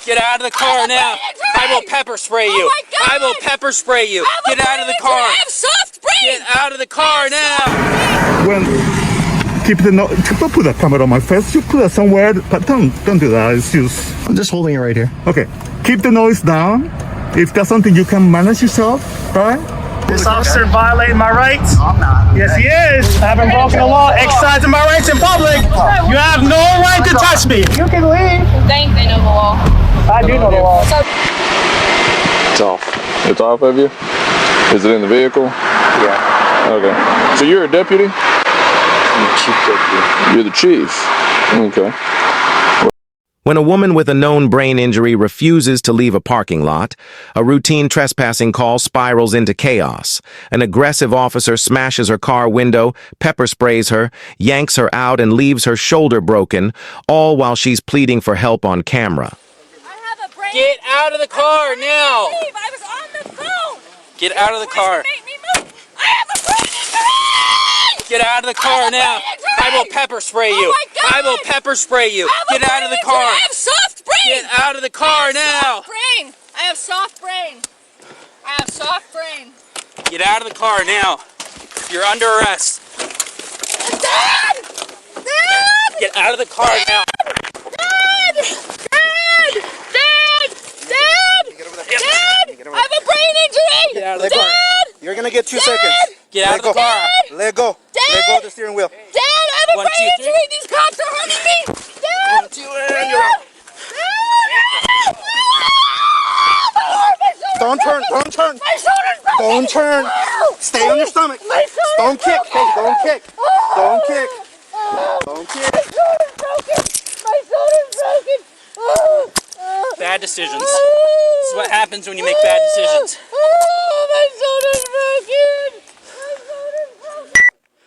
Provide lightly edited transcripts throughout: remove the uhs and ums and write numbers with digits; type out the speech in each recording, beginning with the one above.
Get out of the car now. I will pepper spray you. I will pepper spray you. Get out of the car. I have soft brain. Get out of the car now. When keep the no, don't put the camera on my face. You put it somewhere, but don't do that. It's use. I'm just holding it right here. Okay, keep the noise down. If there's something you can manage yourself, right? This officer violating my rights? I'm not. Yes, he is. I haven't broken the law, exercising my rights in public. You have no right to touch me. You can leave. Think they know the law. I do know the law. It's off. It's off of you? Is it in the vehicle? Yeah. Okay. So you're a deputy? I'm the chief deputy. You're the chief? Okay. When a woman with a known brain injury refuses to leave a parking lot, a routine trespassing call spirals into chaos. An aggressive officer smashes her car window, pepper sprays her, yanks her out, and leaves her shoulder broken, all while she's pleading for help on camera. I have a brain. Get out of the car now. I was on the phone. Get out of the car. Make me move. I have a brain injury. Get out of the car now. I will pepper spray you. Oh my God. I will pepper spray you. Get out of the car. I have soft brain. Get out of the car now. Soft brain. I have soft brain. I have soft brain. Get out of the car now. You're under arrest. Dad! Dad! Get out of the car now. Dad! Dad! Dad! Dad! Dad! I have a brain injury. Get out of the car. Dad! You're gonna get 2 seconds. Get out of the car. Let go. Dad! Let go of the steering wheel. Dad, I have a 1, 2, brain 3. injury. These cops are hurting me. Dad! 1, 2, and you're out. Don't turn. Don't turn. My shoulder's broken. Don't turn. Stay on your stomach. My shoulder's Don't kick. Hey, don't kick. Don't kick. Oh, Don't kick. my shoulder's broken. My shoulder's broken. Oh, Bad decisions. This is what happens when you make bad decisions. oh, my shoulder's broken. My shoulder's broken.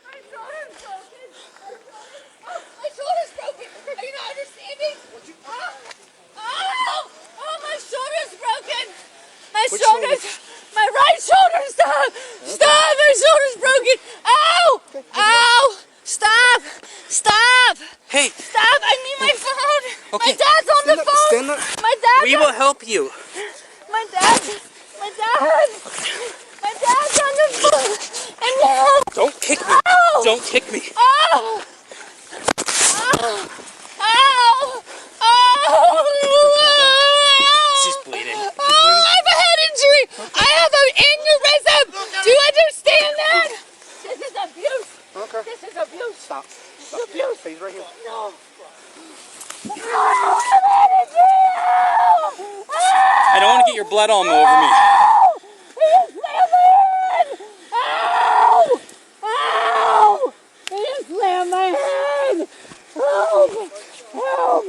My shoulder's broken. My shoulder's broken. Are you not understanding? Oh, my shoulder's broken. My right shoulder, stop. Stop, my shoulder's broken. Ow, ow, stop, stop. Hey, Stop, I need my phone. Okay. My dad's on the phone. Stand up. My dad. we will help you. My dad. My dad's on the phone. And now. Don't kick me. Ow. Don't kick me. Ow. Ow. Ow. Ow. She's bleeding. Oh, I have a head injury. I have an aneurysm. Do you understand that? This is abuse. Okay. This is abuse. Stop. This is abuse. Stay right here. No. I don't want to get your blood all over me. He slammed my head! Ow! Ow! He slammed my head! Help! Help!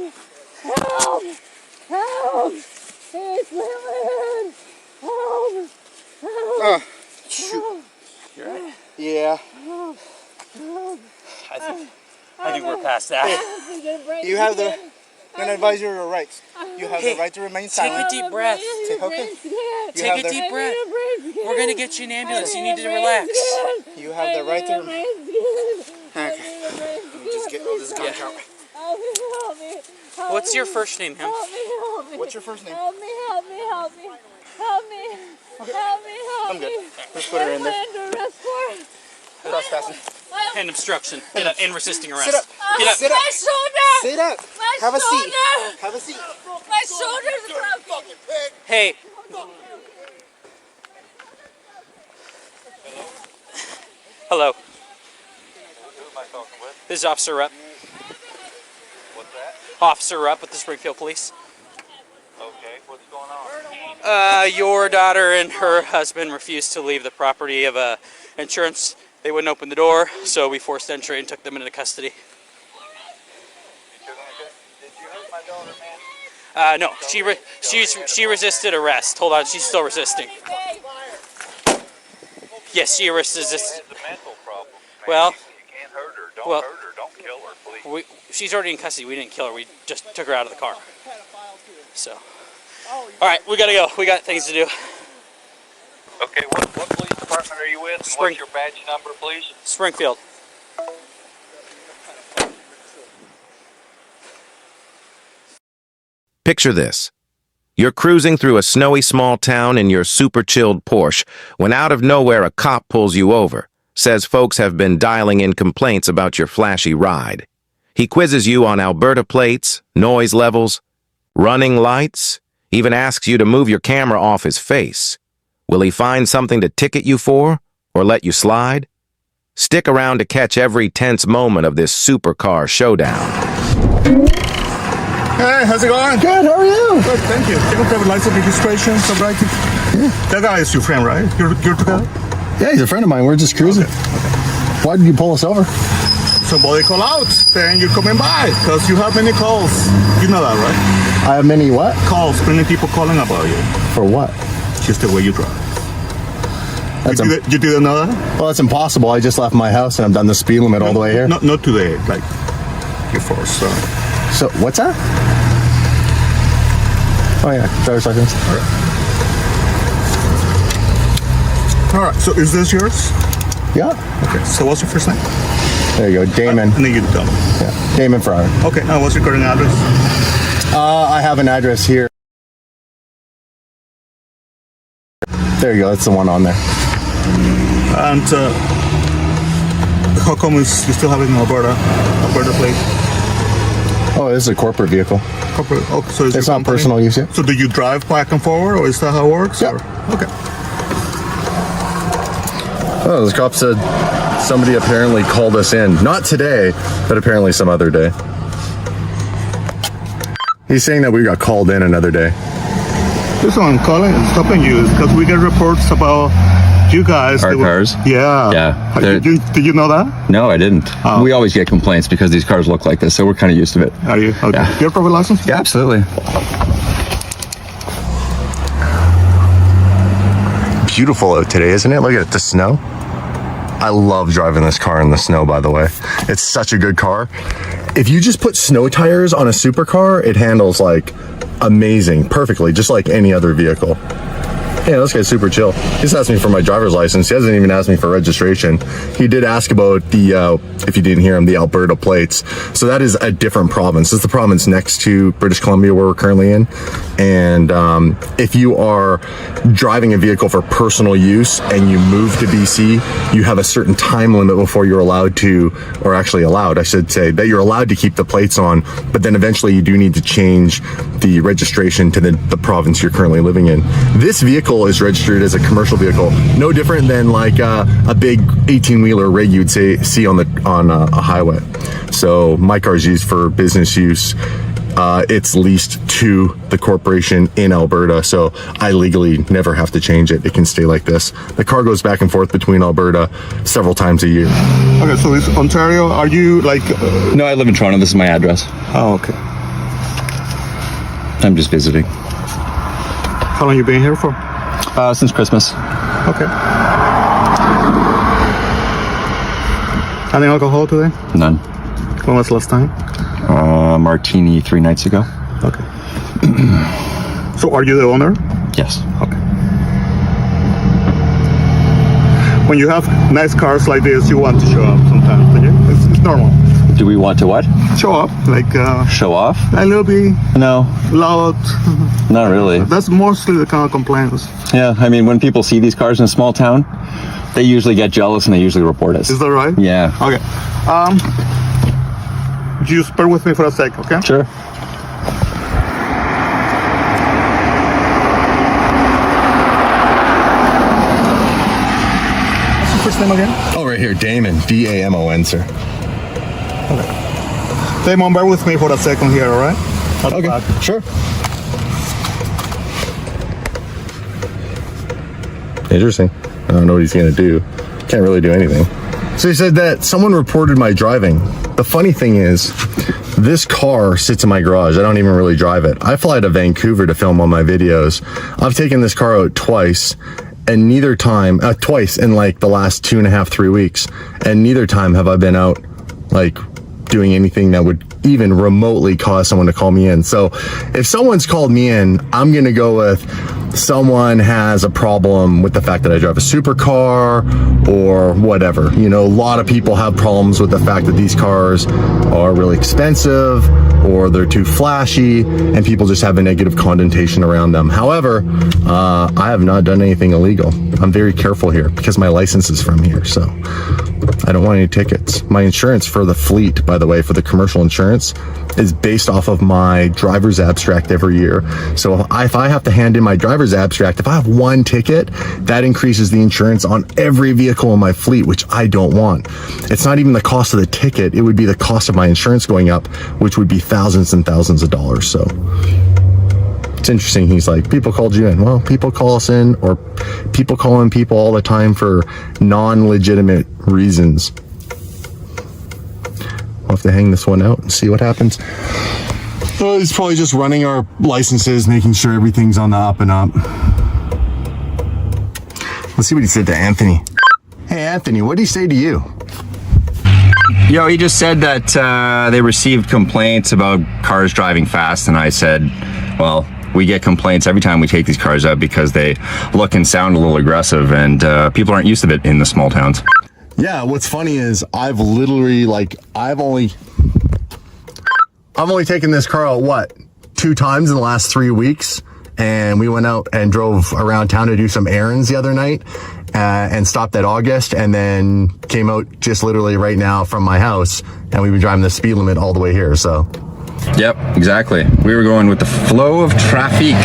Help! Help! He slammed my head! Help! Help! Shoot. You're right. Yeah. I think we're past that. You have the. I'm gonna advise you of your rights. You have the right to remain Take silent. a deep breath. Okay. Take a deep breath. We're going to get you an ambulance. You need to relax. You have the right to remain. Okay. Let me just get all this gunk out. Help me. What's your first name, him? Help me. What's your first name? Help me. Help me. Help me. Help me. Help me. Help I'm good. me. Let's put her in there. What am I under arrest for? Trespassing. And obstruction. Get up. And resisting arrest. Sit up. Get up. Sit up. My shoulder. Sit up. My Have a seat. shoulder. Have a seat. My shoulder's broken. Hey. Hello. Who am I talking with? This is Officer Rupp. What's that? Officer Rupp with the Springfield Police. Okay, what's going on? Your daughter and her husband refused to leave the property of insurance. They wouldn't open the door, so we forced entry and took them into custody. Did you hurt my daughter, man? No, she resisted arrest. Hold on, she's still resisting. Yes, she resisted. She has a mental problem. Man. Well, you can't hurt her. Don't well- hurt her. Don't kill her, please. she's already in custody. We didn't kill her. We just took her out of the car. So, all right, we gotta go. We got things to do. Okay, what police department are you with? Spring- What's your badge number, please? Springfield. Picture this. You're cruising through a snowy small town in your super chilled Porsche when out of nowhere a cop pulls you over, says folks have been dialing in complaints about your flashy ride. He quizzes you on Alberta plates, noise levels, running lights, even asks you to move your camera off his face. Will he find something to ticket you for or let you slide? Stick around to catch every tense moment of this supercar showdown. Hey, how's it going? Good, how are you? Good, thank you. Take a private license registration, sobriety. That guy is your friend, right? You're together? Yeah, he's a friend of mine. We're just cruising. Why did you pull us over? Somebody call out, then you're coming by, because you have many calls. You know that, right? I have many what? Calls, many people calling about you. For what? Just the way you drive. That's You didn't know that? well, that's impossible. I just left my house and I've done the speed limit all the way here. Not today, like before, so. So, what's that? Oh yeah, driver's license. All right, so is this yours? Yeah. Okay, so what's your first name? There you go, Damon. I need you to tell me. Yeah, Damon Fryer. Okay, now what's your current address? I have an address here. There you go, that's the one on there. And how come you still have it in Alberta plate? Oh, this is a corporate vehicle. Corporate, oh, so It's not personal use yet. So do you drive back and forward, or is that how it works? Yeah. Or? Okay. Oh, the cop said somebody apparently called us in. Not today, but apparently some other day. He's saying that we got called in another day. This one calling and stopping you is because we get reports about you guys. Our cars? Yeah. Yeah. Did you know that? No, I didn't. Oh. We always get complaints because these cars look like this, so we're kind of used to it. Are you? Okay. Yeah. Do you have a private license? Yeah, absolutely. Beautiful out today, isn't it? Look at it, the snow. I love driving this car in the snow, by the way. It's such a good car. If you just put snow tires on a supercar, it handles like amazing, perfectly, just like any other vehicle. Yeah, this guy's super chill. He just asked me for my driver's license. He hasn't even asked me for registration. He did ask about the, if you didn't hear him, the Alberta plates. So that is a different province. It's the province next to British Columbia where we're currently in. And if you are driving a vehicle for personal use and you move to BC, you have a certain time limit before you're allowed to, or actually allowed, I should say, that you're allowed to keep the plates on, but then eventually you do need to change the registration to the province you're currently living in. This vehicle is registered as a commercial vehicle, no different than like a big 18-wheeler rig you'd see on a highway. So my car is used for business use. It's leased to the corporation in Alberta, so I legally never have to change it. It can stay like this. The car goes back and forth between Alberta several times a year. Okay, so it's Ontario. Are you like? No, I live in Toronto. This is my address. Oh, okay. I'm just visiting. How long you been here for? Since Christmas. Okay. Any alcohol today? None. When was the last time? Martini 3 nights ago. Okay. So are you the owner? Yes. Okay. When you have nice cars like this, you want to show up sometimes, don't you? It's normal. Do we want to what? Show up, like Show off? a little bit No, loud. not really. That's mostly the kind of complaints. Yeah, I mean, when people see these cars in a small town, they usually get jealous and they usually report us. Is that right? Yeah. Okay. Just bear with me for a sec, okay? Sure. What's your first name again? Oh, right here, Damon, D-A-M-O-N, sir. Damon, bear with me for a second here, all right? Okay, sure. Interesting. I don't know what he's gonna do. Can't really do anything. So he said that someone reported my driving. The funny thing is, this car sits in my garage. I don't even really drive it. I fly to Vancouver to film all my videos. I've taken this car out twice, and neither time, twice in like the last 2.5, 3 weeks, and neither time have I been out like doing anything that would even remotely cause someone to call me in. So if someone's called me in, I'm gonna go with someone has a problem with the fact that I drive a supercar or whatever. You know, a lot of people have problems with the fact that these cars are really expensive or they're too flashy, and people just have a negative connotation around them. However, I have not done anything illegal. I'm very careful here because my license is from here, so I don't want any tickets. My insurance for the fleet, by the way, for the commercial insurance, is based off of my driver's abstract every year. So if I have to hand in my driver's abstract, if I have one ticket, that increases the insurance on every vehicle in my fleet, which I don't want. It's not even the cost of the ticket, it would be the cost of my insurance going up, which would be thousands and thousands of dollars. So it's interesting. He's like, people called you in. Well, people call us in, or people call in people all the time for non-legitimate reasons. We'll have to hang this one out and see what happens. Oh, he's probably just running our licenses, making sure everything's on the up and up. Let's see what he said to Anthony. Hey, Anthony, what did he say to you? Yo, he just said that they received complaints about cars driving fast, and I said, well, we get complaints every time we take these cars out because they look and sound a little aggressive, and people aren't used to it in the small towns. Yeah, what's funny is I've literally, like, I've only taken this car out, what, 2 times in the last 3 weeks, and we went out and drove around town to do some errands the other night, and stopped at August, and then came out just literally right now from my house, and we've been driving the speed limit all the way here, so. Yep, exactly. We were going with the flow of traffic,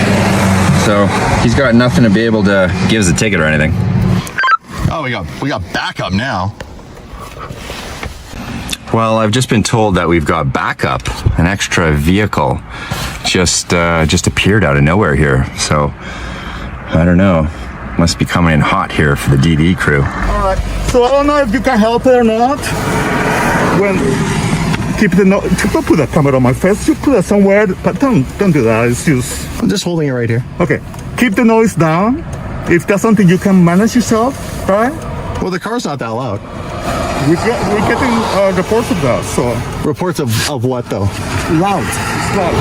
so he's got nothing to be able to give us a ticket or anything. Oh, we got backup now. Well, I've just been told that we've got backup, an extra vehicle, just appeared out of nowhere here. So I don't know. Must be coming in hot here for the DD crew. All right. So I don't know if you can help it or not. When put the camera on my face. You put it somewhere, but don't do that. It's just. I'm just holding it right here. Okay. Keep the noise down. If that's something you can manage yourself, right? Well, the car's not that loud. We're getting reports of that, so. Reports of what, though? Loud. It's loud.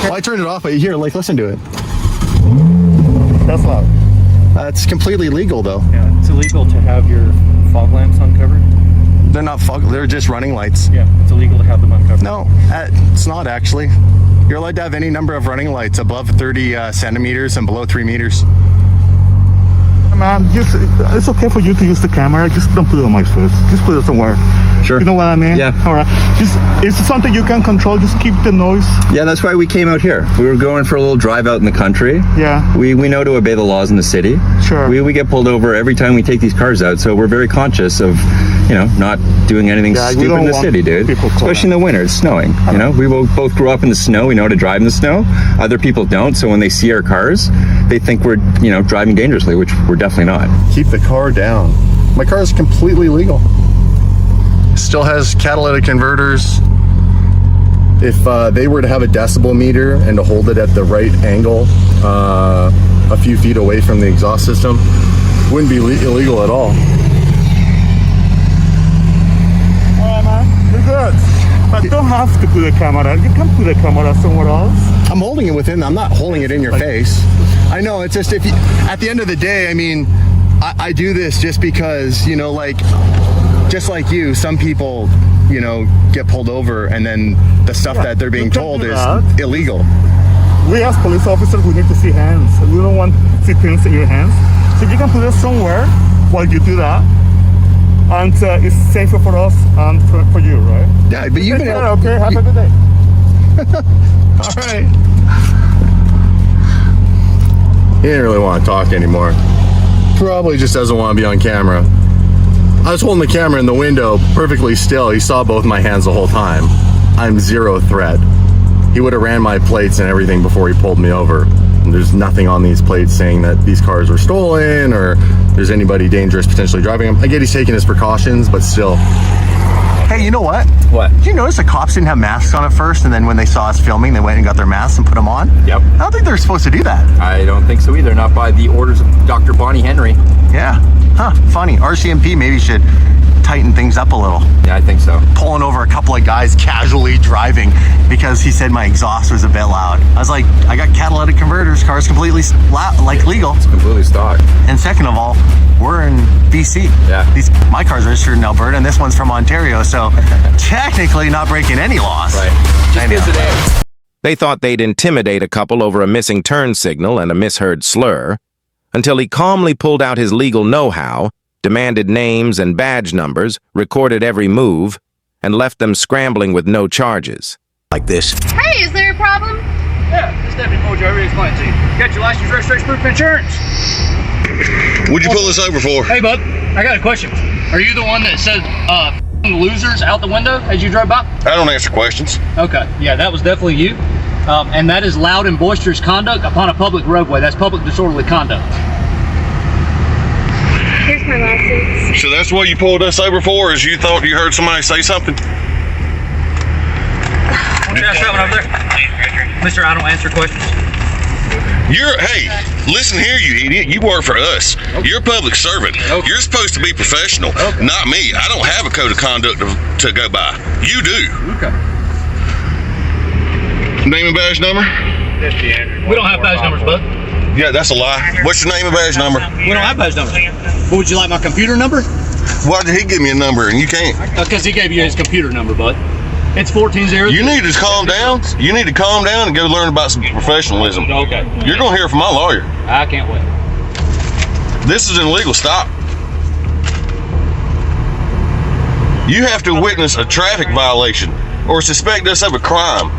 Well, I turned it off, but here, like, listen to it. That's loud. That's completely legal, though. Yeah, it's illegal to have your fog lamps uncovered. They're not fog, they're just running lights. Yeah, it's illegal to have them uncovered. No, it's not actually. You're allowed to have any number of running lights above 30 centimeters and below 3 meters. Man, it's okay for you to use the camera. Just don't put it on my face. Just put it somewhere. Sure. You know what I mean? Yeah. All right. It's something you can control. Just keep the noise. Yeah, that's why we came out here. We were going for a little drive out in the country. Yeah. We know to obey the laws in the city. Sure. We get pulled over every time we take these cars out, so we're very conscious of, you know, not doing anything stupid in the city, dude. Especially in the winter, it's snowing. You know, we both grew up in the snow. We know how to drive in the snow. Other people don't, so when they see our cars, they think we're, you know, driving dangerously, which we're definitely not. Keep the car down. My car is completely legal. Still has catalytic converters. If they were to have a decibel meter and to hold it at the right angle, a few feet away from the exhaust system, wouldn't be illegal at all. Alright, man. You're good. But don't have to put a camera. You can put a camera somewhere else. I'm holding it within. I'm not holding it in your face. I know. It's just if you, at the end of the day, I mean, I do this just because, you know, like, just like you, some people, you know, get pulled over and then the stuff that they're being told is illegal. We as police officers, we need to see hands. We don't want to see things in your hands. So you can put it somewhere while you do that. And it's safer for us and for you, right? Yeah, but you've been okay, have a good day. All right. He didn't really want to talk anymore. Probably just doesn't want to be on camera. I was holding the camera in the window perfectly still. He saw both my hands the whole time. I'm zero threat. He would have ran my plates and everything before he pulled me over. And there's nothing on these plates saying that these cars were stolen or there's anybody dangerous potentially driving them. I get he's taking his precautions, but still. Hey, you know what? What? Did you notice the cops didn't have masks on at first, and then when they saw us filming, they went and got their masks and put them on? Yep. I don't think they're supposed to do that. I don't think so either, not by the orders of Dr. Bonnie Henry. Yeah. Huh, funny. RCMP maybe should tighten things up a little. Yeah, I think so. Pulling over a couple of guys casually driving because he said my exhaust was a bit loud. I was like, I got catalytic converters, car's completely legal. It's completely stock. And second of all, we're in BC. Yeah. My car's registered in Alberta and this one's from Ontario, so technically not breaking any laws. Right. Just visiting. They thought they'd intimidate a couple over a missing turn signal and a misheard slur, until he calmly pulled out his legal know-how, demanded names and badge numbers, recorded every move, and left them scrambling with no charges. Like this. Hey, is there a problem? Yeah, this deputy pulled you over to explain to you. You got your license, registration, proof of insurance. What'd you pull this over for? Hey, bud, I got a question. Are you the one that said, losers out the window as you drove by? I don't answer questions. Okay, yeah, that was definitely you. And that is loud and boisterous conduct upon a public roadway. That's public disorderly conduct. Here's my license. So that's what you pulled us over for, is you thought you heard somebody say something? What's that shouting over there? Mister, I don't answer questions. Hey, listen here, you idiot. You work for us. Okay. You're a public servant. Okay. You're supposed to be professional, not me. I don't have a code of conduct to go by. You do. Okay. Name and badge number? We don't have badge numbers, bud. Yeah, that's a lie. What's your name and badge number? We don't have badge numbers. What would you like, my computer number? Why did he give me a number and you can't? Because he gave you his computer number, bud. It's 1403. You need to calm down. You need to calm down and go learn about some professionalism. Okay. You're going to hear from my lawyer. I can't wait. This is an illegal stop. You have to witness a traffic violation or suspect us of a crime.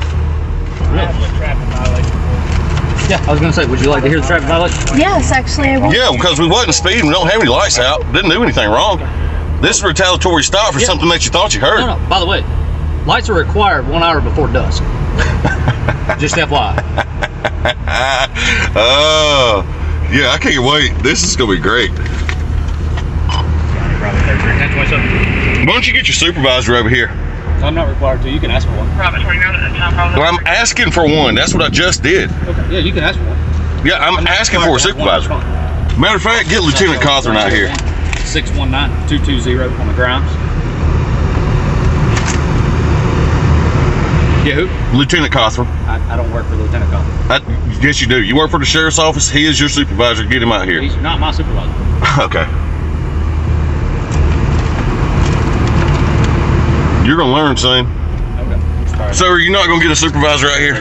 Yeah, I was going to say, would you like to hear the traffic violation? Yes, actually, I will. Yeah, because we wasn't speeding. We don't have any lights out. Didn't do anything wrong. This is a retaliatory stop for something that you thought you heard. No, by the way, lights are required 1 hour before dusk. Just FYI. Oh, yeah, I can't wait. This is going to be great. Why don't you get your supervisor over here? I'm not required to. You can ask for one. Well, I'm asking for one. That's what I just did. Okay. Yeah, you can ask for one. Yeah, I'm asking for a supervisor. Matter of fact, get Lieutenant Cawthorn out here. 619-220 on the grounds. Yeah, who? Lieutenant Cawthorn. I don't work for Lieutenant Cawthorn. Yes, you do. You work for the sheriff's office. He is your supervisor. Get him out here. He's not my supervisor. Okay. You're going to learn, son. Okay. So are you not going to get a supervisor out here?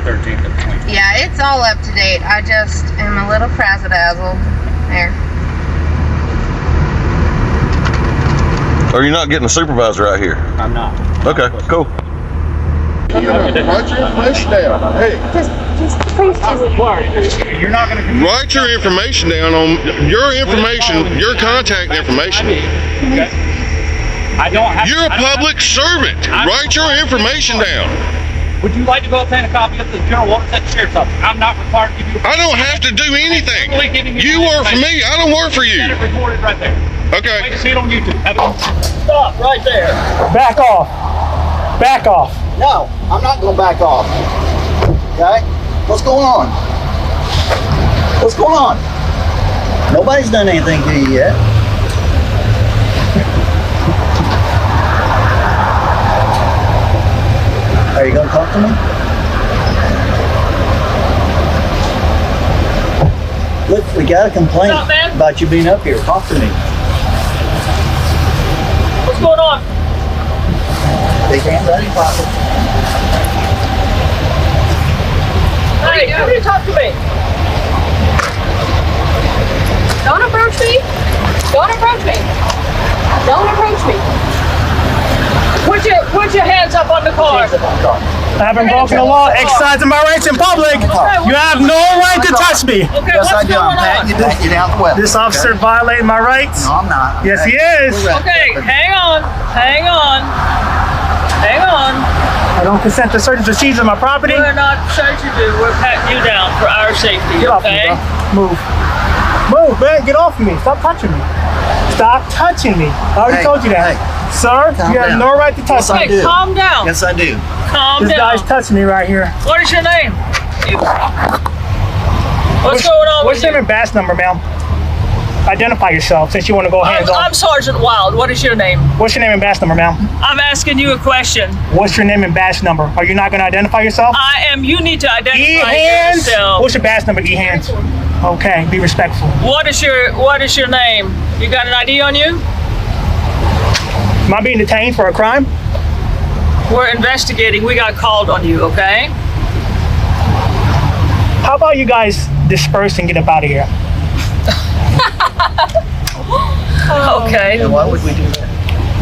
Yeah, it's all up to date. I just am a little frazzle-dazzled. There. Or you're not getting a supervisor out here? I'm not. Okay, cool. Write your information down. Hey. Just please. You're not going to. Write your information down on your information, your contact information. Okay. I don't have. You're a public servant. Write your information down. Would you like to go obtain a copy of the general warrant at the sheriff's office? I'm not required to give you. I don't have to do anything. You work for me. I don't work for you. Get it recorded right there. Okay. Wait to see it on YouTube. Stop right there. Back off. Back off. No, I'm not going to back off. Okay? What's going on? What's going on? Nobody's done anything to you yet. Are you going to talk to me? Look, we got a complaint about you being up here. Talk to me. What's going on? Big hands out of your pocket. Hey, you need to talk to me. Don't approach me. Don't approach me. Don't approach me. Put your hands up on the car. I haven't broken the law. Exercising my rights in public. You have no right to touch me. Okay, Yes, I do. I'm patting you down the way. This officer violating my rights. No, I'm not. Yes, he is. Okay, hang on. Hang on. Hang on. I don't consent to search and seizure of my property. We're not searching you. We're patting you down for our safety, Get off me, okay? bro. Move. Move, man. Get off of me. Stop touching me. Stop touching me. I already told you that. Sir, you have no right to touch me. Okay, calm down. Yes, I do. Calm This down. guy's touching me right here. What is your name? What's going on What's with your name you? and badge number, ma'am? identify yourself since you want to go hands-on. I'm Sergeant Wild. What is your name? What's your name and badge number, ma'am? I'm asking you a question. What's your name and badge number? Are you not going to identify yourself? I am. You need to identify E-hands? yourself. What's your badge number, E-hands? Okay, be respectful. What is your name? You got an ID on you? Am I being detained for a crime? We're investigating. We got called on you, okay? How about you guys disperse and get up out of here? Okay. And why would we do that?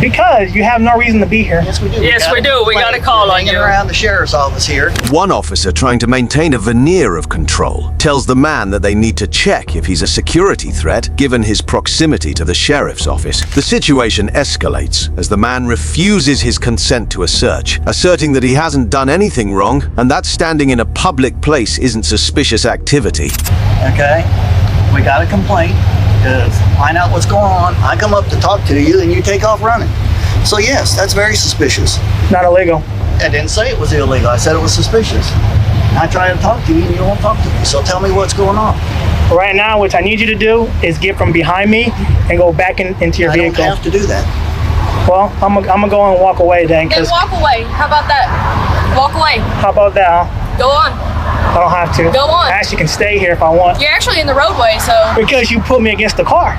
Because you have no reason to be here. Yes, we do. Yes, we do. We got a call on Hanging you. around the sheriff's office here. One officer, trying to maintain a veneer of control, tells the man that they need to check if he's a security threat given his proximity to the sheriff's office. The situation escalates as the man refuses his consent to a search, asserting that he hasn't done anything wrong and that standing in a public place isn't suspicious activity. Okay? We got a complaint. Find out what's going on. I come up to talk to you and you take off running. So yes, that's very suspicious. Not illegal. I didn't say it was illegal. I said it was suspicious. I try to talk to you and you won't talk to me. So tell me what's going on. Right now, what I need you to do is get from behind me and go back into your vehicle. I don't have to do that. Well, I'm gonna go and walk away then. Then walk away. How about that? Walk away. How about that? Huh? Go on. I don't have to. Go on. I actually can stay here if I want. You're actually in the roadway, so. Because you put me against the car.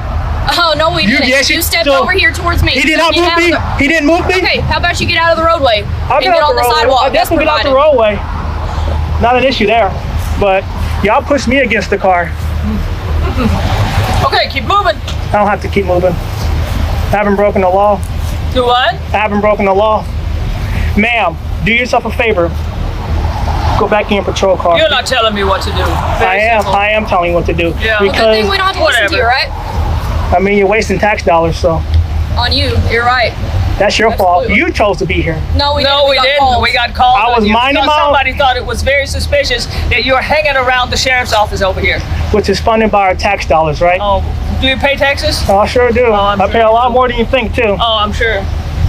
Oh, no, we didn't. You stepped over here towards me. He did not move me. He didn't move me. Okay, how about you get out of the roadway I'll and get on the sidewalk? I'll definitely get out the roadway. Not an issue there. But y'all pushed me against the car. Okay, keep moving. I don't have to keep moving. I haven't broken the law. Do what? I haven't broken the law. Ma'am, do yourself a favor. Go back in your patrol car. You're not telling me what to do. I am telling you what to do. Yeah. Well, good thing we don't have to listen to you, right? I mean, you're wasting tax dollars, so. On you, you're right. That's your fault. You chose to be here. No, we didn't. We got called. I was minding my own. Somebody thought it was very suspicious that you were hanging around the sheriff's office over here. Which is funded by our tax dollars, right? Oh, do you pay taxes? Oh, I sure do. Oh, I pay a lot more than you think, too. Oh, I'm sure.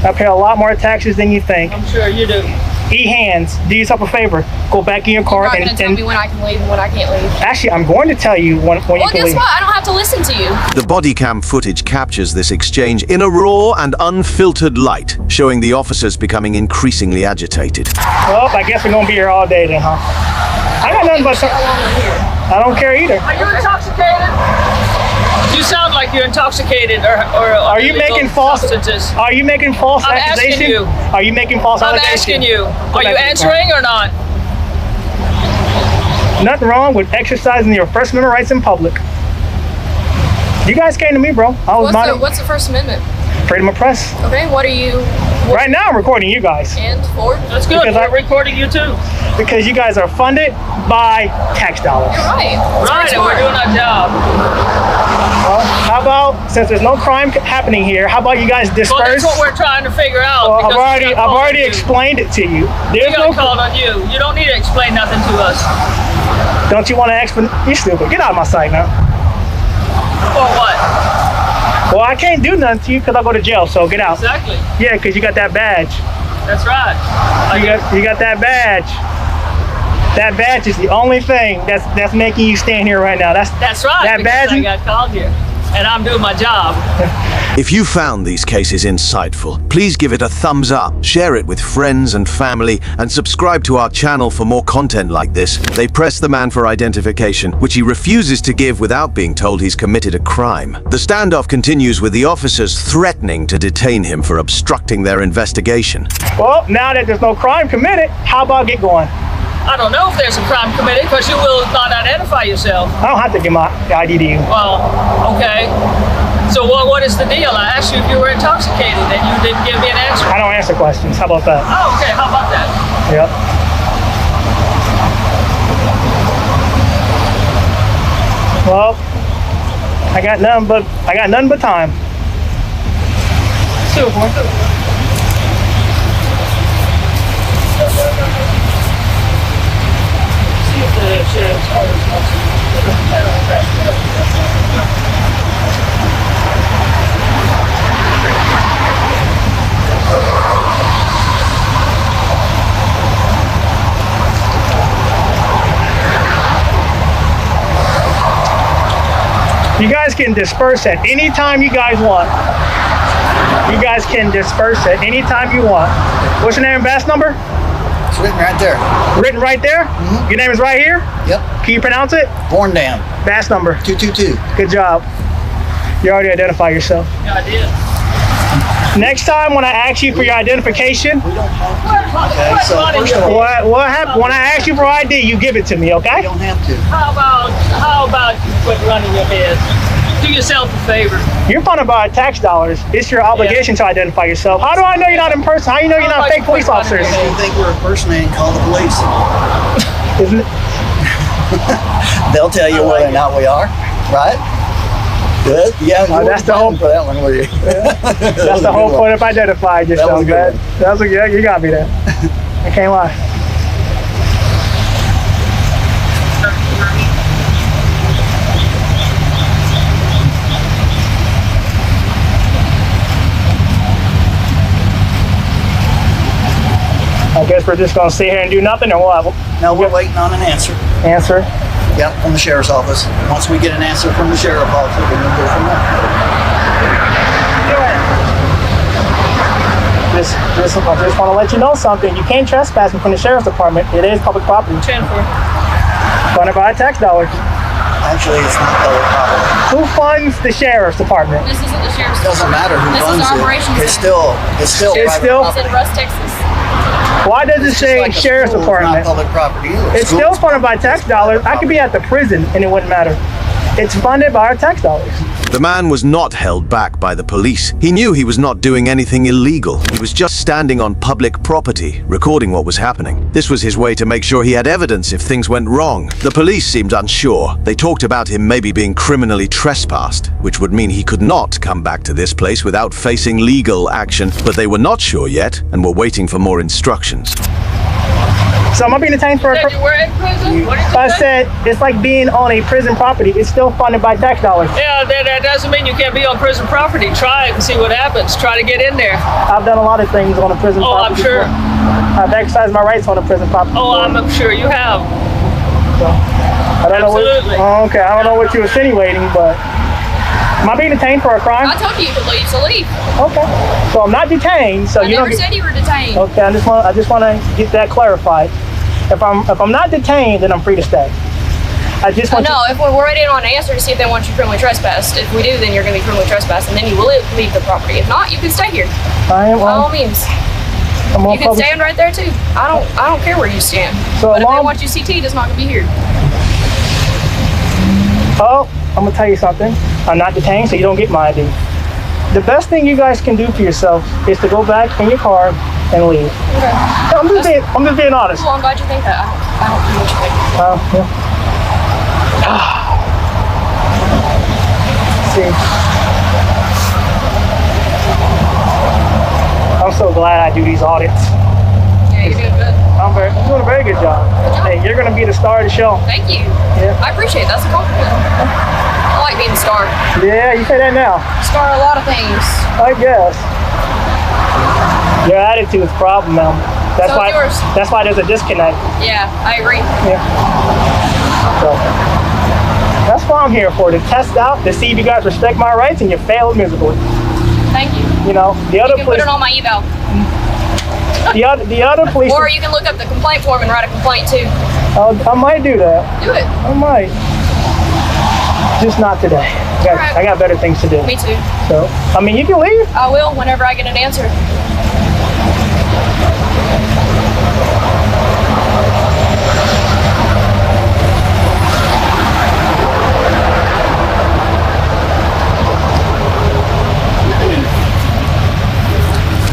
I pay a lot more taxes than you think. I'm sure you do. E-hands, do yourself a favor. Go back in your car You're not going to tell me when I can leave and when I can't leave. Actually, I'm going to tell you when you can leave. Well, guess what? I don't have to listen to you. The body cam footage captures this exchange in a raw and unfiltered light, showing the officers becoming increasingly agitated. Well, I guess we're going to be here all day then, huh? I got nothing but... I don't care either. Are you intoxicated? You sound like you're intoxicated or are you making false substances. Are you making false accusations? Asking you. Are you making false allegations? I'm asking you. Are you answering or not? Nothing wrong with exercising your First Amendment rights in public. You guys came to me, bro. What's the First Amendment? Freedom of press. Okay, what are you... Right now I'm recording you guys. And for? That's good. We're recording you too. Because you guys are funded by tax dollars. You're right. Right, and we're doing our job. Well, how about, since there's no crime happening here, how about you guys disperse? Well, that's what we're trying to figure out. Well, I've already explained it to you. We got called on you. You don't need to explain nothing to us. Don't you want to explain? You stupid. Get out of my sight now. For what? Well, I can't do nothing to you because I'll go to jail, so get out. Exactly. Yeah, because you got that badge. That's right. You got that badge. That badge is the only thing that's making you stand here right now. That's right. That badge. I got called here, and I'm doing my job. If you found these cases insightful, please give it a thumbs up, share it with friends and family, and subscribe to our channel for more content like this. They press the man for identification, which he refuses to give without being told he's committed a crime. The standoff continues with the officers threatening to detain him for obstructing their investigation. Well, now that there's no crime committed, how about get going? I don't know if there's a crime committed because you will not identify yourself. I don't have to give my ID to you. Well, okay. So what is the deal? I asked you if you were intoxicated and you didn't give me an answer. I don't answer questions. How about that? Oh, okay. How about that? Yep. Well, I got nothing but time. Super. See if the sheriff's office wants to. You guys can disperse at any time you guys want. You guys can disperse at any time you want. What's your name and badge number? It's written right there. Written right there? Mm-hmm. Your name is right here? Yep. Can you pronounce it? Born down. Badge number? 222. Good job. You already identified yourself. Yeah, I did. Next time when I ask you for your identification, We don't have to. Okay, so first of all, what happened? When I ask you for ID, you give it to me, okay? you don't have to. How about you quit running your head? Do yourself a favor. You're funded by tax dollars. It's your obligation to identify yourself. How do I know you're not in person? How do you know you're not fake police officers? If you think we're impersonating, call the police. Isn't it? They'll tell you whether or not we are, right? Good. Yeah, that's the whole for that one, were you? That's the whole point of identifying yourself, That was a good man. That was a good. You got me there. I can't lie. I guess we're just gonna sit here and do nothing, or what? No, we're waiting on an answer. Answer. Yep, from the sheriff's office. Once we get an answer from the sheriff's office, we're gonna go from there. I just want to let you know something. You can't trespass from the sheriff's department. It is public property. Funded by tax dollars. Actually, it's not public property. Who funds the sheriff's department? This isn't the sheriff's It doesn't matter who This funds is operations it. It's center. still It's private still- It's property. in Russ, Texas. Why does it It's just say like a sheriff's school, department? It's not public property either. It's School- still funded by tax dollars. I could be at the prison and it wouldn't matter. It's funded by our tax dollars. The man was not held back by the police. He knew he was not doing anything illegal. He was just standing on public property, recording what was happening. This was his way to make sure he had evidence if things went wrong. The police seemed unsure. They talked about him maybe being criminally trespassed, which would mean he could not come back to this place without facing legal action, but they were not sure yet and were waiting for more instructions. So am I being detained for a Said you were in prison? What did you I say? said it's like being on a prison property. It's still funded by tax dollars. Yeah, that doesn't mean you can't be on prison property. Try it and see what happens. Try to get in there. I've done a lot of things on a prison Oh, property. I'm sure. before. I've exercised my rights on a prison property. Oh, I'm sure you have. So, I don't Absolutely. know what, okay, I don't know what you're insinuating, but am I being detained for a crime? I told you you could leave, so leave. Okay. So I'm not detained. So I you never don't. said you were detained. Okay, I just want to get that clarified. If I'm not detained, then I'm free to stay. I just want No, if we're waiting on an answer to see if they want you criminally trespassed. If we do, then you're going to be criminally trespassed, and then you will leave the property. If not, you can stay here. I am. By all means. I'm on You can public- stand right there too. I don't care where you stand. So but if they long- want you CT, it's not going to be here. Oh, I'm gonna tell you something. I'm not detained, so you don't get my ID. The best thing you guys can do for yourself is to go back in your car and leave. Okay. I'm just being honest. Well, I'm glad you think that. I don't know what you think. Yeah. See, I'm so glad I do these audits. Yeah, you're doing good. I'm doing a very good job. Hey, you're gonna be the star of the show. Thank you. Yeah. I appreciate it. That's a compliment. I like being the star. Yeah, you say that now. Star a lot of things. I guess. Your attitude's a problem, man. That's So why. is yours. That's why there's a disconnect. Yeah, I agree. Yeah. So that's what I'm here for, to test out, to see if you guys respect my rights, and you failed miserably. Thank you. You know, the other You can police, put it on my eval. the other police. Or you can look up the complaint form and write a complaint too. I might do that. Do it. I might. Just not today. Alright. I got better things to do. Me too. So, I mean, you can leave. I will whenever I get an answer.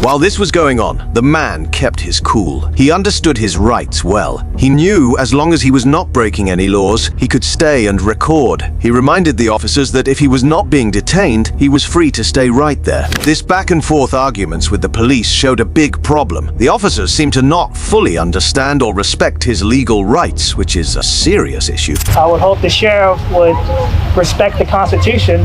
While this was going on, the man kept his cool. He understood his rights well. He knew as long as he was not breaking any laws, he could stay and record. He reminded the officers that if he was not being detained, he was free to stay right there. This back and forth arguments with the police showed a big problem. The officers seemed to not fully understand or respect his legal rights, which is a serious issue. I would hope the sheriff would respect the Constitution.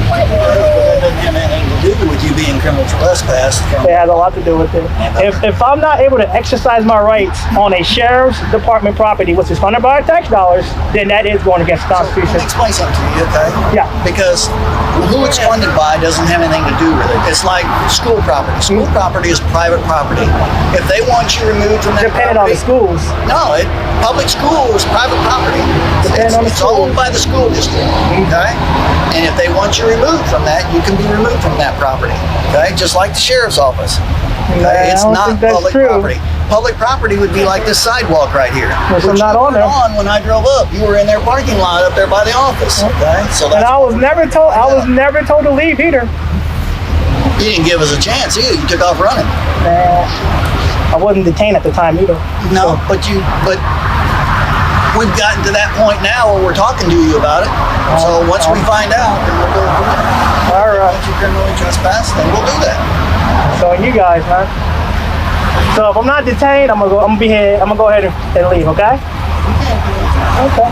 That doesn't have anything to do with you being criminal trespass. It has a lot to do with it. If I'm not able to exercise my rights on a sheriff's department property, which is funded by our tax dollars, then that is going against the Constitution. Let me explain something to you, okay? Yeah. Because who it's funded by doesn't have anything to do with it. It's like school property. School property is private property. If they want you removed from that Depending on the schools. No, public school is private property. It's owned by the school district, okay? And if they want you removed from that, you can be removed from that property, okay? Just like the sheriff's office. Okay? It's not public property. Public property would be like this sidewalk right here. Which I'm not on there. When I drove up, you were in their parking lot up there by the office, okay? So and I was never told. I was never told to leave either. You didn't give us a chance either. You took off running. I wasn't detained at the time either. No, but we've gotten to that point now where we're talking to you about it. So once we find out, then we'll go through it. All right. Once you criminally trespass, then we'll do that. So you guys, man. So if I'm not detained, I'm gonna go ahead and leave. Okay. Okay.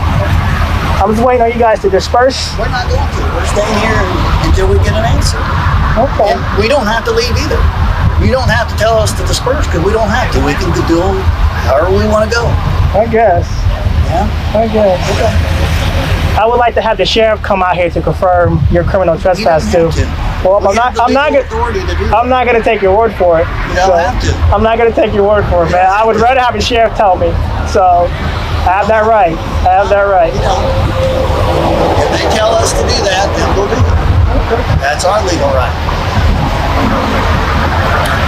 I'm just waiting on you guys to disperse. We're not going to. We're staying here until we get an answer. Okay. And we don't have to leave either. You don't have to tell us to disperse because we don't have to. We can do however we want to go. I guess. Yeah? I guess. Okay. I would like to have the sheriff come out here to confirm your criminal trespass too. Well, I'm not gonna take your word for it. You don't have to. I'm not gonna take your word for it, man. I would rather have a sheriff tell me. So I have that right. I have that right. If they tell us to do that, then we'll do it. That's our legal right.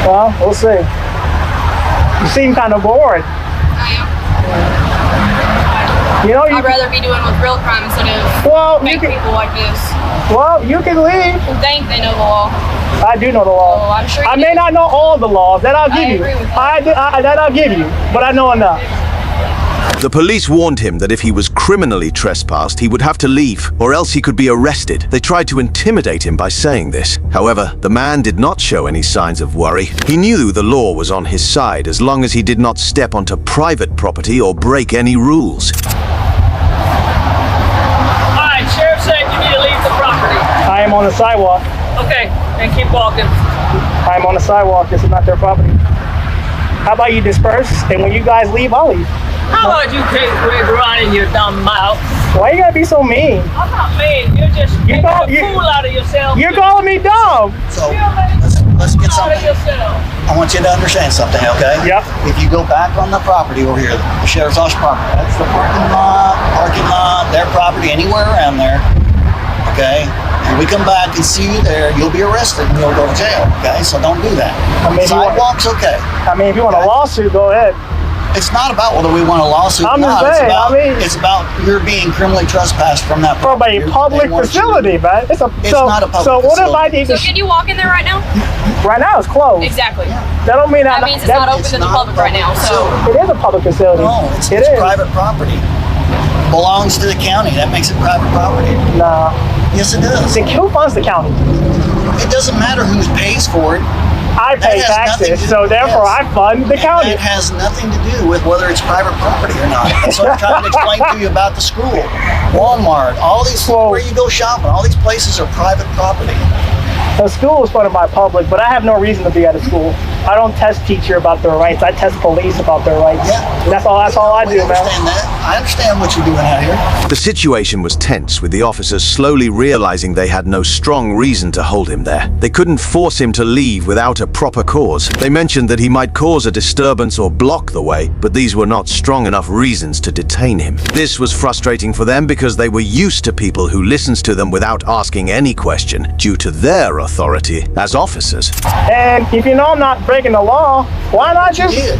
Well, we'll see. You seem kind of bored. You know, I'd rather be doing with real crime instead of people like this. Well, you can leave. Who think they know the law. I do know the law. Oh, I'm sure you I may not know all the laws. That I'll give you. agree with that. That I'll give you. But I know enough. The police warned him that if he was criminally trespassed, he would have to leave, or else he could be arrested. They tried to intimidate him by saying this. However, the man did not show any signs of worry. He knew the law was on his side as long as he did not step onto private property or break any rules. Alright, Sheriff said you need to leave the property. I am on the sidewalk. Okay, and keep walking. I am on the sidewalk. This is not their property. How about you disperse, and when you guys leave, I'll leave. How about you take quit running your dumb mouth? Why you gotta be so mean? I'm not mean. You're just making a fool out of yourself. You're calling me dumb. So let's get something. I want you to understand something, okay? Yep. If you go back on the property over here, the sheriff's office property, that's the parking lot, their property, anywhere around there, okay? And we come back and see you there, you'll be arrested and you'll go to jail, okay? So don't do that. Sidewalk's okay. I mean, if you want a lawsuit, go ahead. It's not about whether we want a lawsuit or not. It's about you're being criminally trespassed from that property. From a public facility, man. It's not a public So what if I facility. need to? So can you walk in there right now? Right now it's closed. Exactly. That don't mean That means it's not open to the public right now. So it is a public facility. No, it's private property. Belongs to the county. That makes it private property. Nah. Yes, it does. Who funds the county? It doesn't matter who pays for it. I pay taxes, so therefore I fund the county. It has nothing to do with whether it's private property or not. That's what I'm trying to explain to you about the school, Walmart, all these where you go shopping. All these places are private property. The school is funded by public, but I have no reason to be at a school. I don't test teacher about their rights. I test police about their rights. Yeah. That's all I do, man. Understand that. I understand what you're doing out here. The situation was tense, with the officers slowly realizing they had no strong reason to hold him there. They couldn't force him to leave without a proper cause. They mentioned that he might cause a disturbance or block the way, but these were not strong enough reasons to detain him. This was frustrating for them because they were used to people who listened to them without asking any question due to their authority as officers. And if you know I'm not breaking the law, why not just... You did.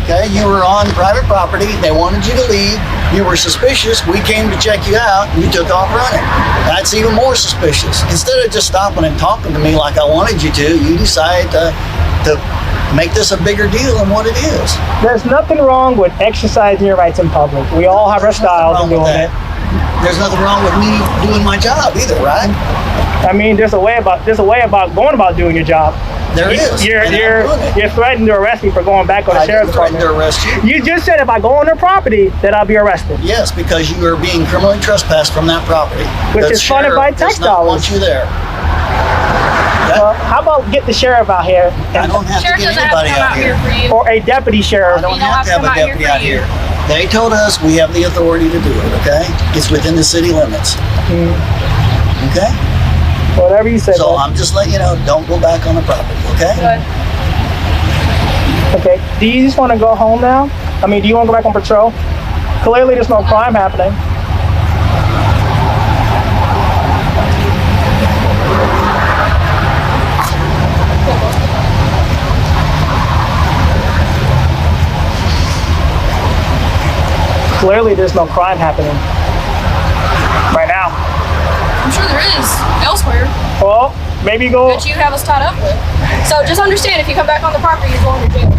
Okay, you were on private property. They wanted you to leave. You were suspicious. We came to check you out. You took off running. That's even more suspicious. Instead of just stopping and talking to me like I wanted you to, you decided to make this a bigger deal than what it is. There's nothing wrong with exercising your rights in public. We all have our styles of doing it. There's nothing wrong with me doing my job either, right? I mean, there's a way about going about doing your job. There is. You're threatening to arrest me for going back on the sheriff's department. To arrest you. You just said if I go on their property that I'll be arrested. Yes, because you are being criminally trespassed from that property. Which is funded by tax dollars. Want you there. Well, how about get the sheriff out here? I don't have Sheriff to get doesn't have to anybody come out here. for you. Or a deputy sheriff. I don't have to have a deputy out here. They told us we have the authority to do it, okay? It's within the city limits. Okay? Whatever you say. So man. I'm just letting you know, don't go back on the property, okay? Good. Okay. Do you just want to go home now? I mean, do you want to go back on patrol? Clearly, there's no crime happening. Clearly, there's no crime happening right now. I'm sure there is elsewhere Well, maybe go. that you have us tied up with. So just understand, if you come back on the property, you're going to jail.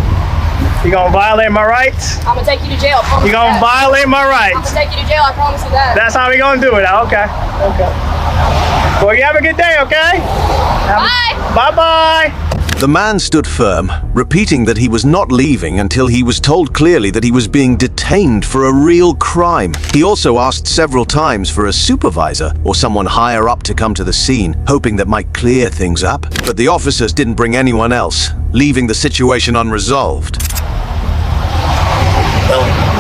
You gonna violate my rights? I'm gonna take you to jail. You gonna violate my I'm rights? gonna take you to jail. I promise you that. That's how we gonna do it. Okay. Okay. Well, you have a good day. Okay. Bye. Bye. Bye. The man stood firm, repeating that he was not leaving until he was told clearly that he was being detained for a real crime. He also asked several times for a supervisor or someone higher up to come to the scene, hoping that might clear things up. But the officers didn't bring anyone else, leaving the situation unresolved.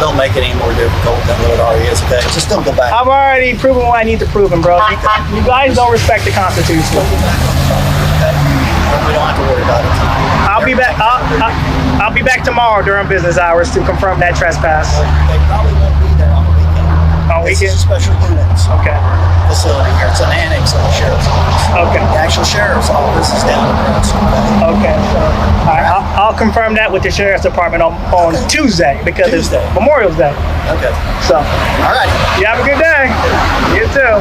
Don't make it any more difficult than what it already is, okay? Just don't go back. I've already proven what I need to prove, bro. You guys don't respect the Constitution. We don't have to worry about it tonight. I'll be back. I'll be back tomorrow during business hours to confirm that trespass. They probably won't be there on the weekend. On This weekend? is a special units Okay. facility here. It's an annex of the sheriff's office. Okay. The actual sheriff's office is down the road. Okay. So, all right. I'll confirm that with the sheriff's department on Tuesday because Tuesday. it's Memorial Day. Okay. So, All right. you have a good day. You too.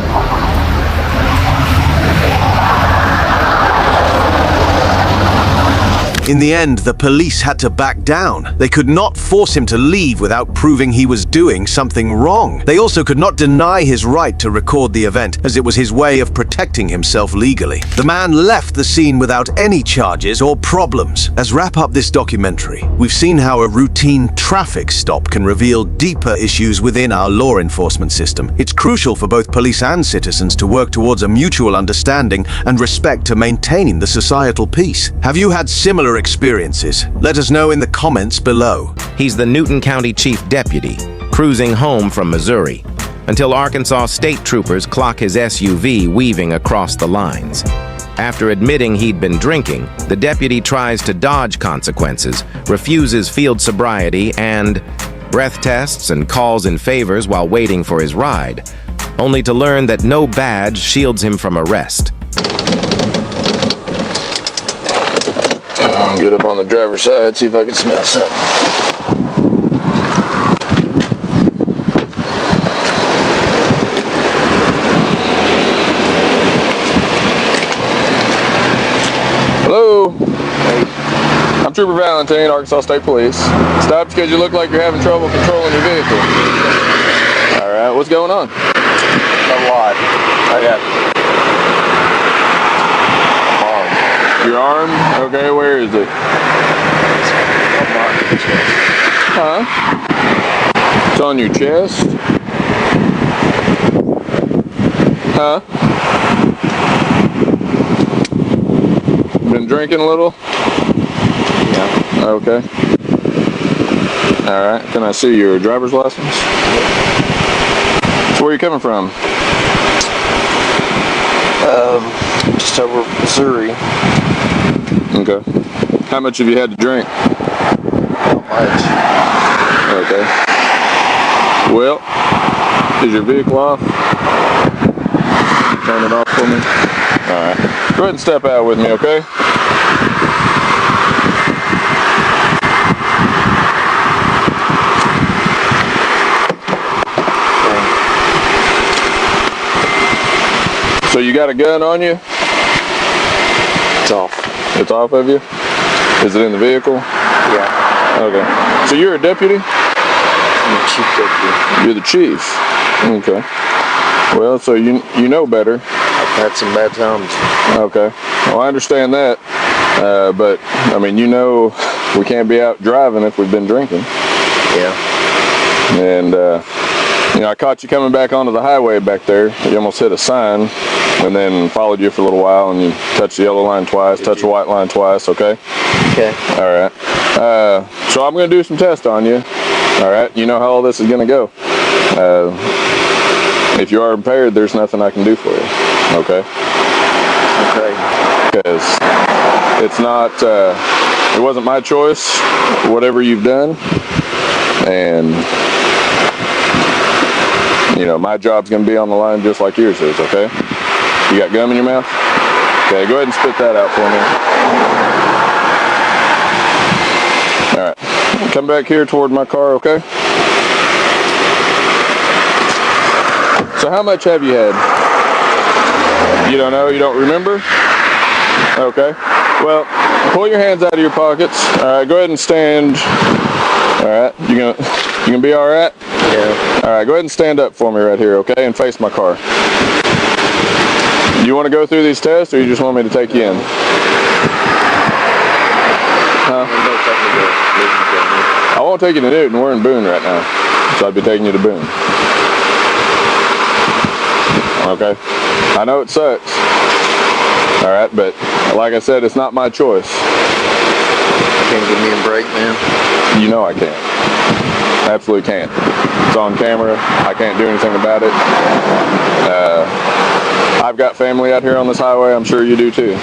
In the end, the police had to back down. They could not force him to leave without proving he was doing something wrong. They also could not deny his right to record the event, as it was his way of protecting himself legally. The man left the scene without any charges or problems. As wrap up this documentary, we've seen how a routine traffic stop can reveal deeper issues within our law enforcement system. It's crucial for both police and citizens to work towards a mutual understanding and respect to maintaining the societal peace. Have you had similar experiences? Let us know in the comments below. He's the Newton County Chief Deputy, cruising home from Missouri, until Arkansas state troopers clock his SUV weaving across the lines. After admitting he'd been drinking, the deputy tries to dodge consequences, refuses field sobriety and breath tests and calls in favors while waiting for his ride, only to learn that no badge shields him from arrest. I'll get up on the driver's side, see if I can smell something. Hello? I'm Trooper Valentine, Arkansas State Police. Stopped because you look like you're having trouble controlling your vehicle. Alright, what's going on? A lot. I got your arm? Okay, where is it? Huh? It's on your chest? Huh? Been drinking a little? Yeah. Okay. Alright, can I see your driver's license? So where are you coming from? Just over Missouri. Okay. How much have you had to drink? Not much. Okay. Well, is your vehicle off? Turn it off for me. Alright. Go ahead and step out with me, okay? So you got a gun on you? It's off. It's off of you? Is it in the vehicle? Yeah. Okay. So you're a deputy? I'm the chief deputy. You're the chief? Okay. Well, so you know better. I've had some bad times. Okay. Well, I understand that. But, I mean, you know we can't be out driving if we've been drinking. Yeah. And You know, I caught you coming back onto the highway back there. You almost hit a sign and then followed you for a little while, and you touched the yellow line twice, touched the white line twice, okay? Okay. All right. So I'm going to do some tests on you. All right. You know how all this is going to go. If you are impaired, there's nothing I can do for you. Okay? Okay. Because it's not, it wasn't my choice, whatever you've done. And, you know, my job's going to be on the line just like yours is, okay? You got gum in your mouth? Okay, go ahead and spit that out for me. All right. Come back here toward my car, okay? So how much have you had? You don't know? You don't remember? Okay. Well, pull your hands out of your pockets. All right, go ahead and stand. All right. You gonna be all right? Yeah. All right, go ahead and stand up for me right here, okay? And face my car. Do you want to go through these tests, or you just want me to take you in? Huh? I won't take you to Newton. We're in Boone right now, so I'd be taking you to Boone. Okay. I know it sucks. All right, but like I said, it's not my choice. Can't give me a break, man. You know I can't. Absolutely can't. It's on camera. I can't do anything about it. I've got family out here on this highway. I'm sure you do too.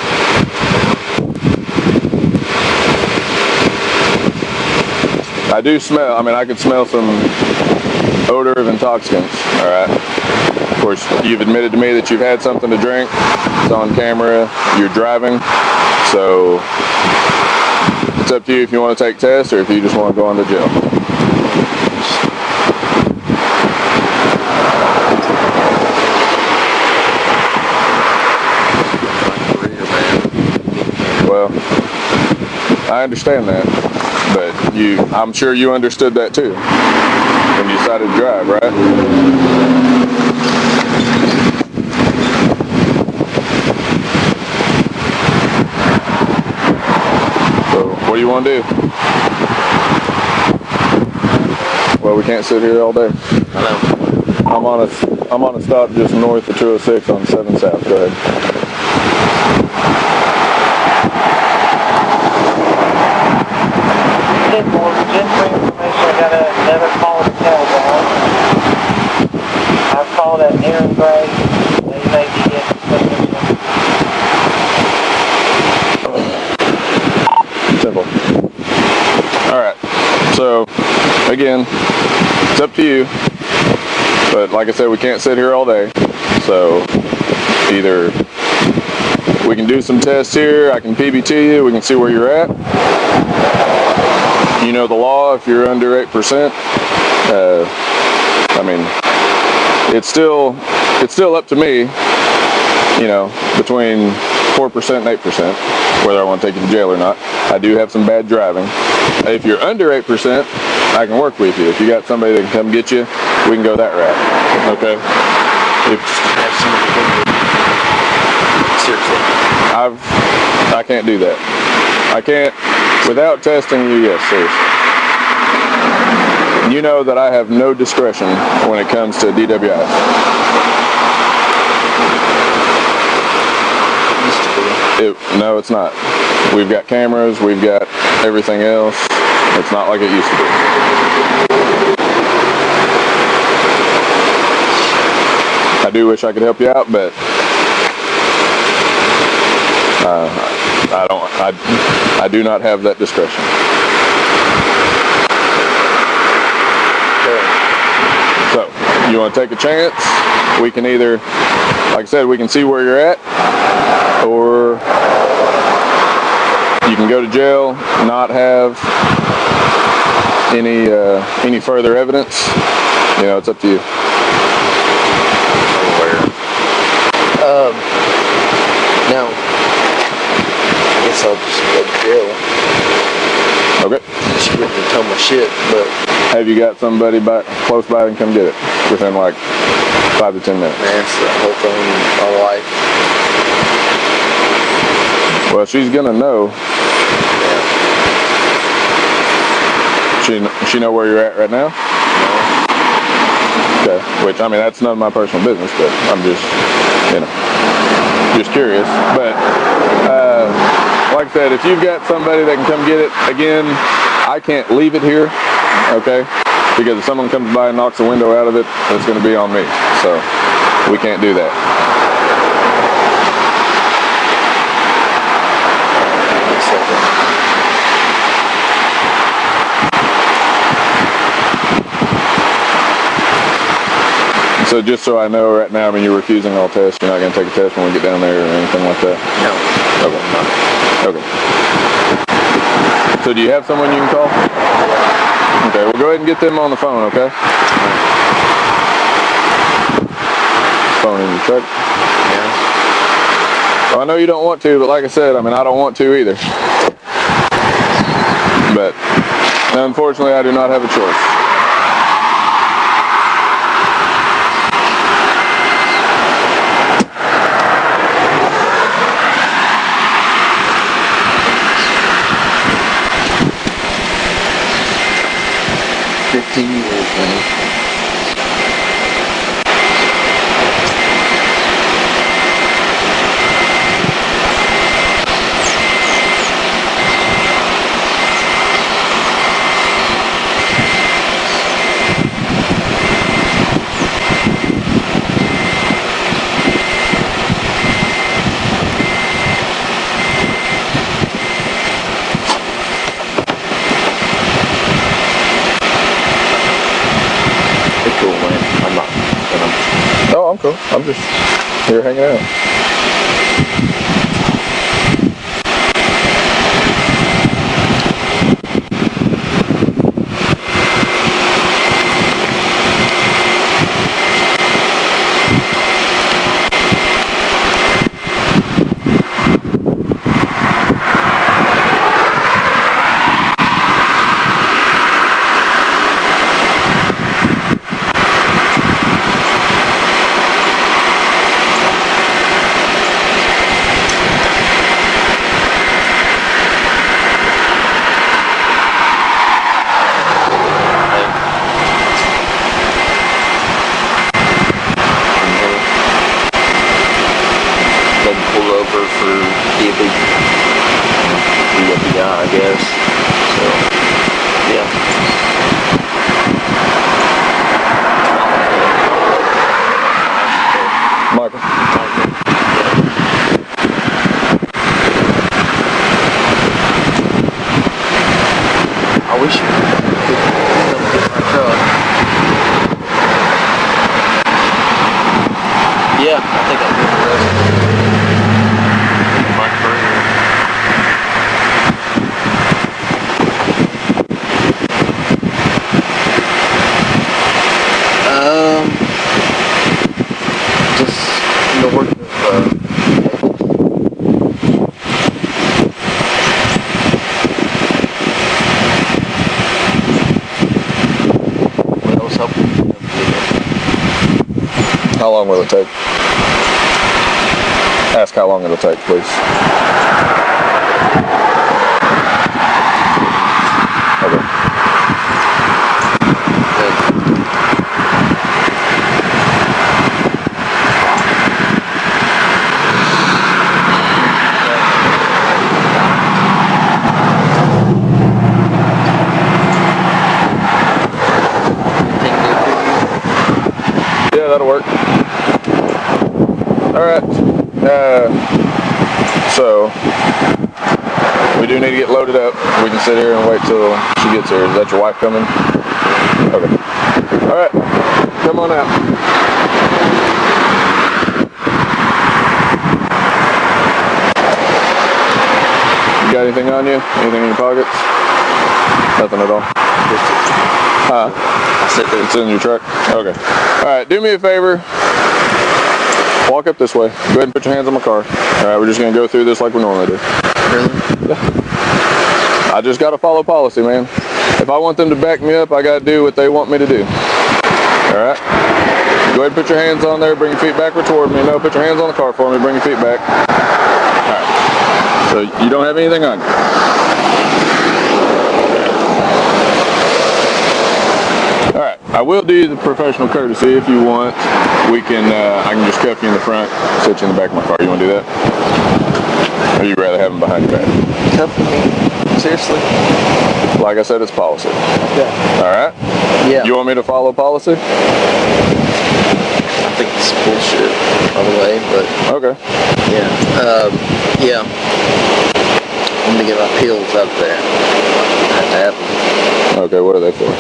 I do smell. I mean, I could smell some odor of intoxicants. All right. Of course, you've admitted to me that you've had something to drink. It's on camera. You're driving. So it's up to you if you want to take tests or if you just want to go into jail. Well, I understand that, but I'm sure you understood that too when you decided to drive, right? What do you want to do? Well, we can't sit here all day. I know. I'm on a stop just north of 206 on 7 South. Go ahead. Just for information, I got another call to telephone. I've called at Aaron Gray. They may be getting Simple. Alright, so again, it's up to you, but like I said, we can't sit here all day, so either we can do some tests here, I can PBT you, we can see where you're at. You know the law, if you're under 8%, I mean, it's still up to me, you know, between 4% and 8%, whether I want to take you to jail or not. I do have some bad driving. If you're under 8%, I can work with you. If you got somebody that can come get you, we can go that route. Okay? Seriously. I can't do that. I can't, without testing you, yes, seriously. You know that I have no discretion when it comes to DWI. No, it's not. We've got cameras, we've got everything else. It's not like it used to be. I do wish I could help you out, but I do not have that discretion. So, you want to take a chance? We can either, like I said, we can see where you're at, or you can go to jail, not have any further evidence. You know, it's up to you. No. I guess I'll just go to jail. Okay. She wouldn't tell my shit, but have you got somebody close by and come get it within like 5 to 10 minutes? Man, it's the whole thing, my wife. Well, she's gonna know. Yeah. She know where you're at right now? No. Okay. which, I mean, that's none of my personal business, but I'm just, you know, just curious. But, like I said, if you've got somebody that can come get it, again, I can't leave it here, okay? Because if someone comes by and knocks a window out of it, it's going to be on me. So, we can't do that. So just so I know right now, I mean, you're refusing all tests. You're not going to take a test when we get down there or anything like that? No. Okay. So do you have someone you can call? Okay, well go ahead and get them on the phone, okay? Phone in your truck? Yeah. Well, I know you don't want to, but like I said, I mean, I don't want to either. But unfortunately, I do not have a choice. Oh, I'm cool. I'm just here hanging out. I guess. So, yeah. Michael. I wish you could come get my truck. Yeah, I think I'll do the rest. My career. Just north of what else helping? How long will it take? Ask how long it'll take, please. Okay. Yeah, that'll work. Alright. So we do need to get loaded up. We can sit here and wait till she gets here. Is that your wife coming? Okay. Alright. Come on out. You got anything on you? Anything in your pockets? Nothing at all? It's in your truck? Okay. Alright, do me a favor. Walk up this way. Go ahead and put your hands on my car. Alright, we're just going to go through this like we normally do. Really? Yeah. I just got to follow policy, man. If I want them to back me up, I got to do what they want me to do. Alright? Go ahead and put your hands on there. Bring your feet backward toward me. No, put your hands on the car for me. Bring your feet back. Alright. So you don't have anything on you. Alright. I will do the professional courtesy if you want. We can, I can just cuff you in the front, sit you in the back of my car. You want to do that? Or you rather have them behind your back? Cuff me? Seriously? Like I said, it's policy. Okay. All right? Yeah. You want me to follow policy? I think it's bullshit, by the way, but... Okay. Yeah. Yeah. I'm gonna get my pills up there. I have to have them. Okay, what are they for?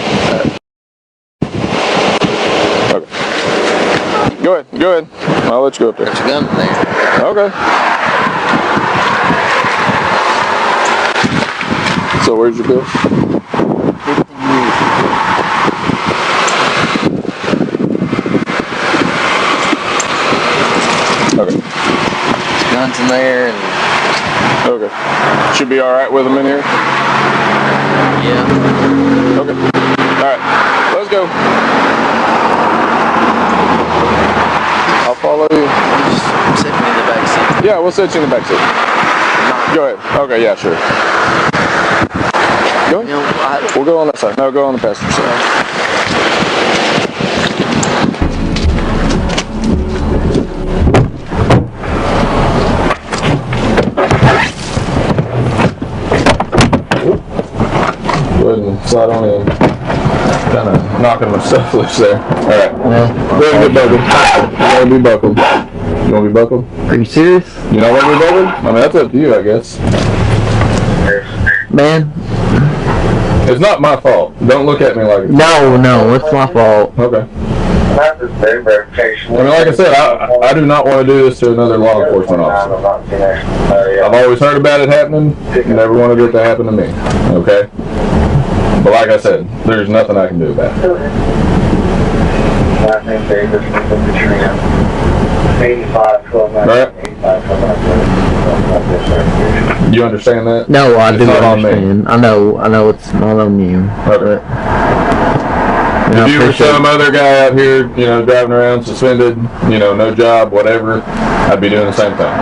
Okay. Go ahead. I'll let you go up there. Got your gun in there. Okay. So where's your pills? Okay. Guns in there and... Okay. Should be alright with them in here? Yeah. Okay. Alright. Let's go. I'll follow you. Just sit me in the back seat. Yeah, we'll sit you in the back seat. Go ahead. Okay, yeah, sure. Go ahead. You know, We'll go on that side. No, go on the passenger side. Go ahead and slide on in. Kind of knocking myself loose there. Alright. Go ahead and get buckled. You want to be buckled. You want to be buckled? Are you serious? You don't want to be buckled? I mean, that's up to you, I guess. Man. It's not my fault. Don't look at me like it's No, it's my fault. Okay. I mean, like I said, I do not want to do this to another law enforcement officer. I've always heard about it happening, never wanted it to happen to me, okay? But like I said, there's nothing I can do about it. Right? You understand that? No, I do not on me. understand. I know it's not on you. Okay. If you were some other guy out here, you know, driving around suspended, you know, no job, whatever, I'd be doing the same thing.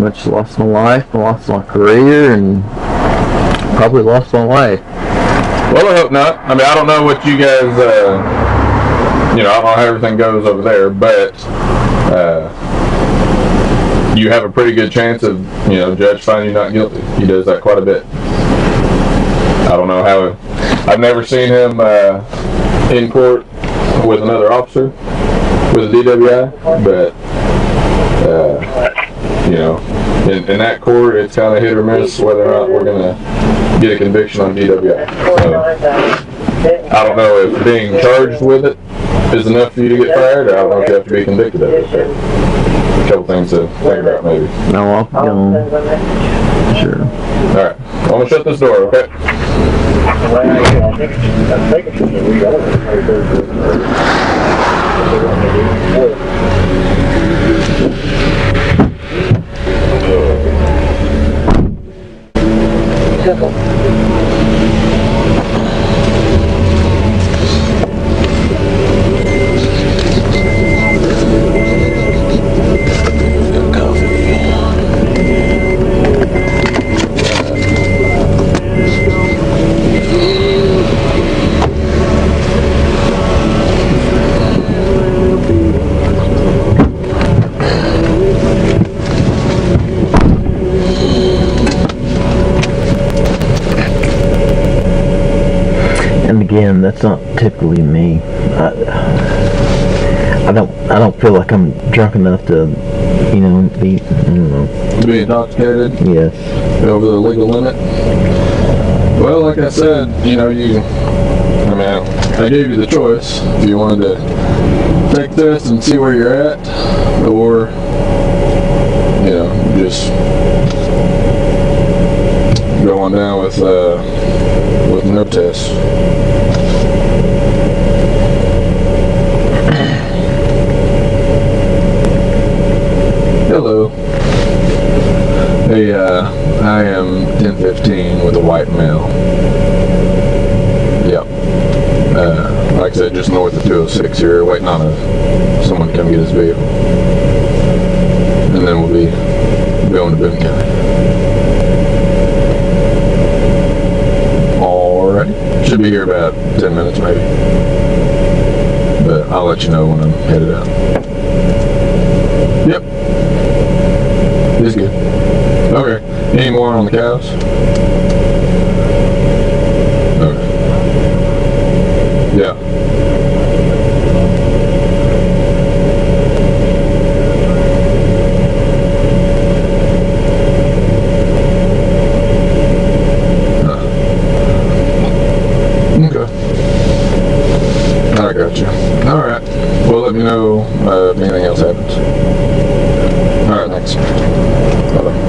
Much lost my life, lost my career, and probably lost my life. Well, I hope not. I mean, I don't know what you guys, you know, I don't know how everything goes over there, but you have a pretty good chance of, you know, judge finding you not guilty. He does that quite a bit. I don't know how, I've never seen him in court with another officer with a DWI, but, you know, in that court, it's kind of hit or miss whether or not we're going to get a conviction on DWI. So, I don't know if being charged with it is enough for you to get fired, or I don't know if you have to be convicted of it. A couple things to think about, maybe. No, I'll go. Sure. Alright, I'm going to shut this door, okay? Again, that's not typically me. I don't feel like I'm drunk enough to, you know, be, I don't know. Be intoxicated? Yes. Over the legal limit? Well, like I said, you know, I gave you the choice if you wanted to take this and see where you're at, or, you know, just go on down with no test. Hello. Hey, I am 1015 with a white male. Yep. Like I said, just north of 206 here, waiting on someone to come get his vehicle. And then we'll be going to Boone County. Alright. Should be here about 10 minutes maybe. But I'll let you know when I'm headed out. Yep. It's good. Okay. Any more on the cows? Okay. Yeah. Okay. I got you. Alright. Well, let me know if anything else happens. Alright, thanks. Bye-bye.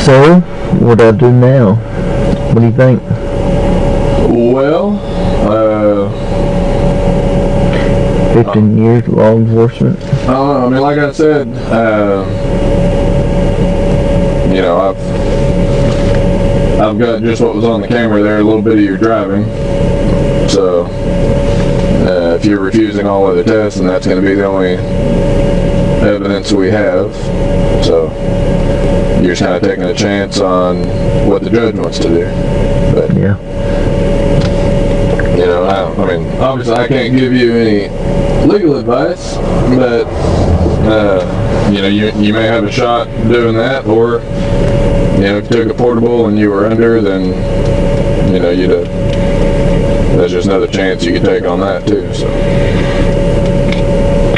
So, what do I do now? What do you think? Well, 15 years law enforcement? I mean, like I said, you know, I've got just what was on the camera there, a little bit of your driving. So, if you're refusing all other tests, then that's going to be the only evidence we have. So, you're just kind of taking a chance on what the judge wants to do. But, yeah. You know, I mean, obviously I can't give you any legal advice, but, you know, you may have a shot doing that, or, you know, if you took a portable and you were under, then, you know, that's just another chance you could take on that too, so.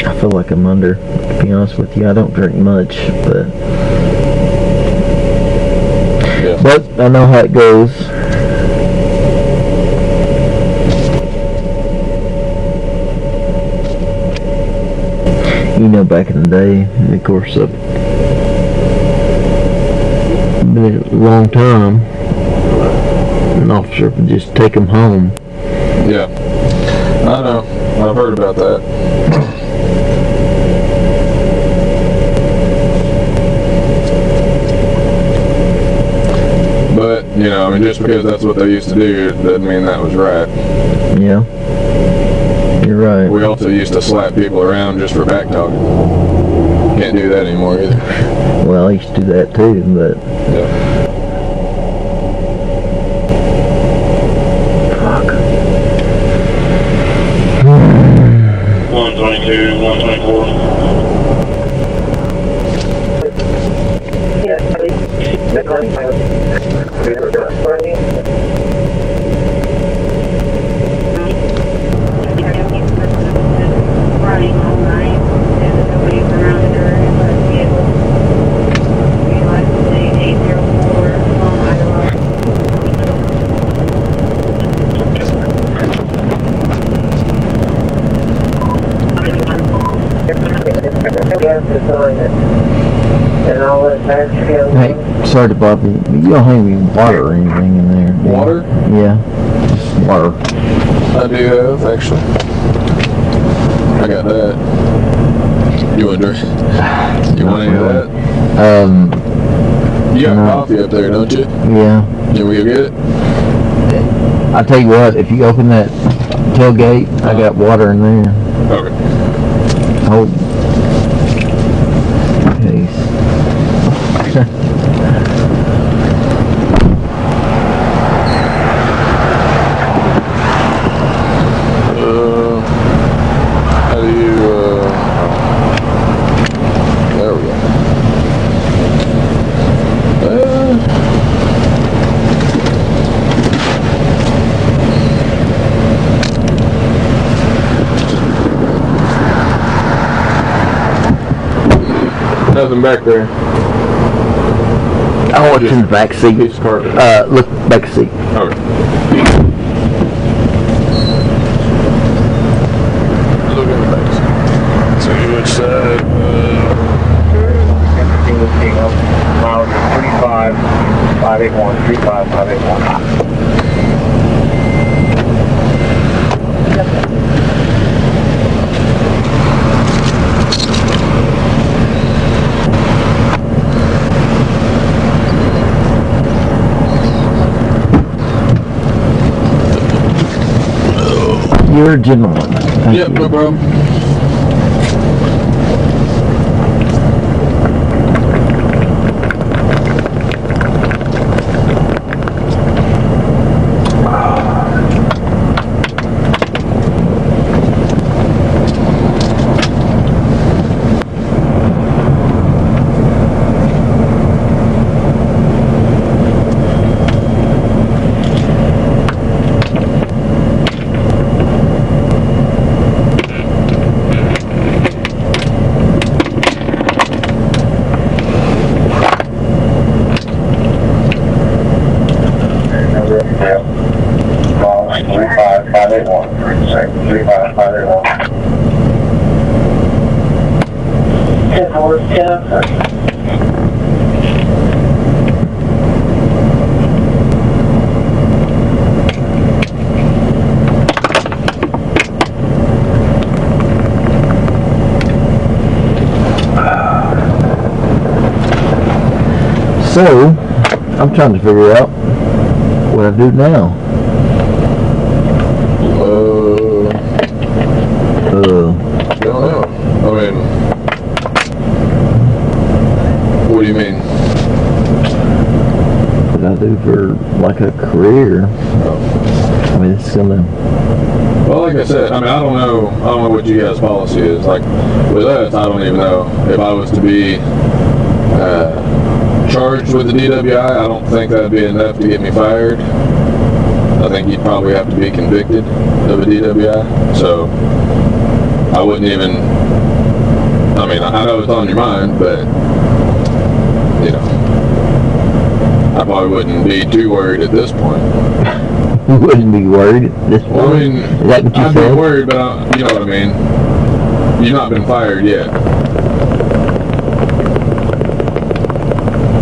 I feel like I'm under, to be honest with you. I don't drink much, but... Yeah. But I know how it goes. You know, back in the day, of course, been a long time, an officer would just take them home. Yeah, I know. I've heard about that. But, you know, I mean, just because that's what they used to do doesn't mean that was right. Yeah. You're right. We also used to slap people around just for back talking. Can't do that anymore either. Well, I used to do that too, but... Yeah. Fuck. 122, 124. Running all night, and nobody's around the area but vehicle. We like to say 804 Long Island. Hey, sorry to bother you. You don't have any water or anything in there, do you? Water? Yeah. Water. I do have, actually. I got that. You want to drink? You want any of that? You got coffee up there, don't you? Yeah. Can we go get it? I'll tell you what, if you open that tailgate, I got water in there. Okay. Oh. Jeez. How do you, there we go. Nothing back there. Oh, it's in the back seat. Piece of carpet. Look, back seat. Okay. Look in the back seat. See which side. Miles 35, 581, 35, 581. You You're a gentleman. Thank you. No problem. So, I'm trying to figure out what I do now. I don't know. I mean, what do you mean? What I do for like a career. I mean, it's gonna. Well, like I said, I mean, I don't know what you guys' policy is. Like with us, I don't even know if I was to be charged with the DWI. I don't think that'd be enough to get me fired. I think you'd probably have to be convicted of a DWI. So I wouldn't even. I mean, I know it's on your mind, but you know, I probably wouldn't be too worried at this point. You wouldn't be worried at this point? Well, I mean, is that what you I'd said? be worried, but you know what I mean. You've not been fired yet.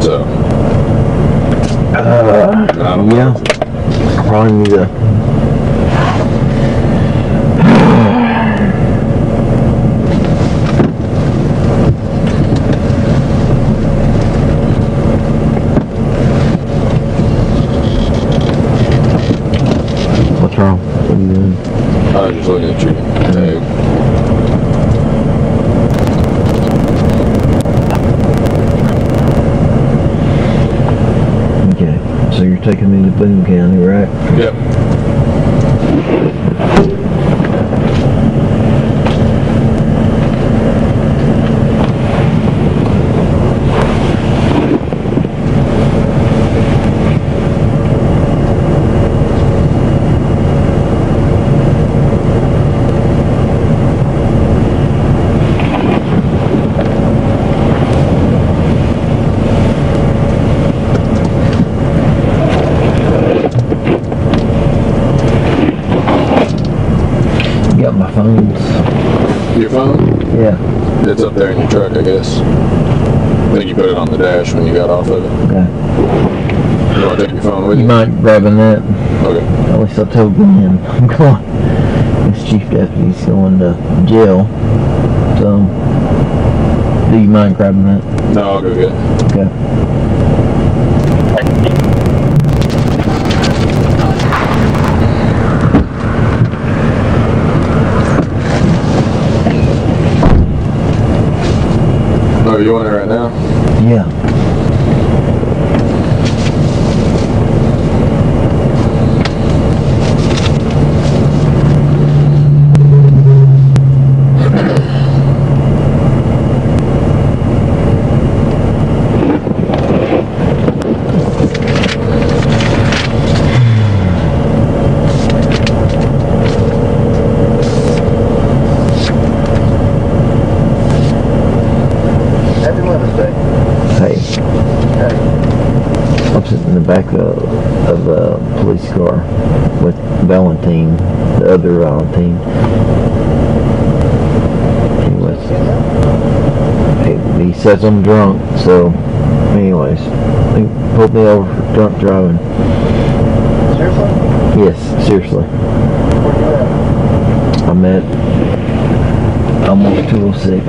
So. Yeah. I probably need to. What's wrong? What are you doing? I was just looking at you. Okay, so you're taking me to Boone County, right? Yep. My phone's. Your phone? Yeah. It's up there in your truck, I guess. I think you put it on the dash when you got off of it. Okay. You want to take your phone with you? You mind grabbing that? Okay. At least I told Glenn I'm going. This chief deputy's going to jail. So, do you mind grabbing that? No, I'll go get it. Okay. Oh, you want it right now? Yeah. Back of a police car with Valentine, the other Valentine. Anyways, he says I'm drunk, so anyways, they pulled me over for drunk driving. Seriously? Yes, seriously. Where you at? I'm at almost 206.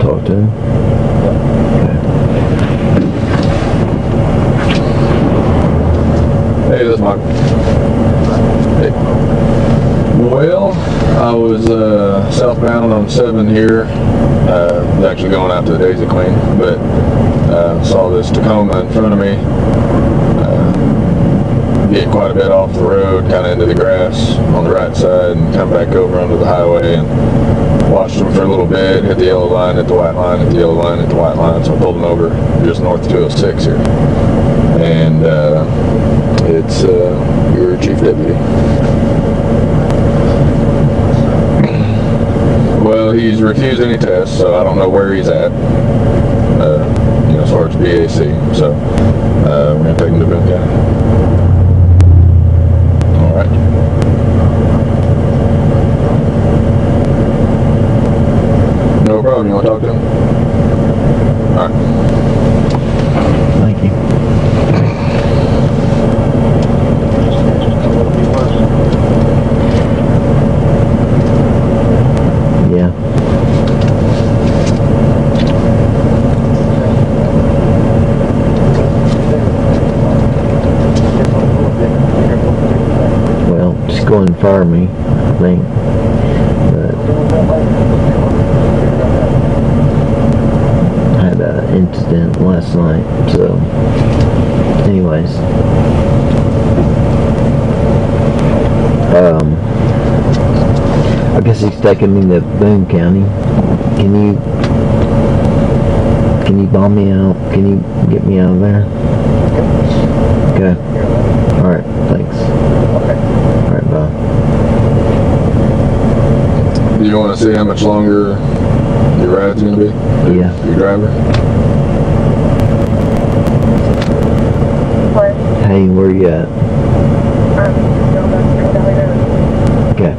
Talk to him? Okay. southbound on 7 here. Was actually going out to the Daisy Queen, but saw this Tacoma in front of me get quite a bit off the road, kind of into the grass on the right side, and come back over onto the highway, and watched them for a little bit, hit the yellow line, hit the white line, hit the yellow line, hit the white line, so I pulled them over just north of 206 here. And it's your chief deputy. Well, he's refused any tests, so I don't know where he's at, as far as BAC, so we're going to take him to Boone County. All right. No problem. You want to talk to him? All right. Thank you. Yeah. Well, just go and fire me, I think. But I had an incident last night, so anyways. I guess he's taking me to Boone County. Can you bomb me out? Can you get me out of there? Okay. Alright, thanks. Alright, bye. Do you want to see how much longer your ride's going to be? Yeah. Your driver? Hey, where you at? Okay.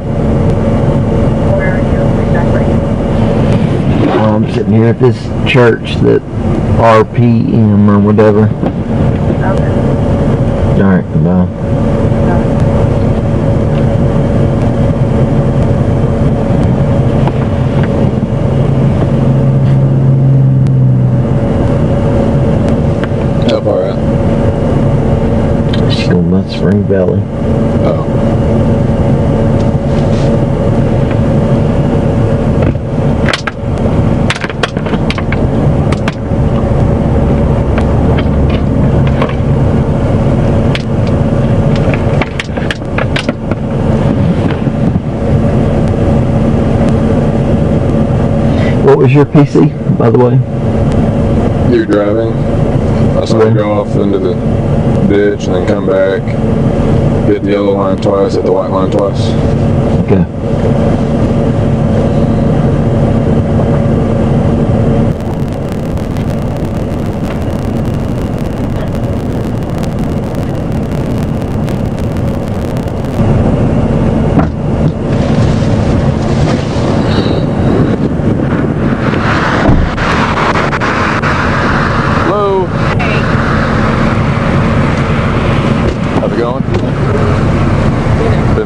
I'm sitting here at this church that RPM or whatever. Alright, bye. How far out? She's going by Spring Valley. Oh. What was your PC, by the way? You're driving. I saw you go off into the ditch and then come back, hit the yellow line twice, hit the white line twice. Okay.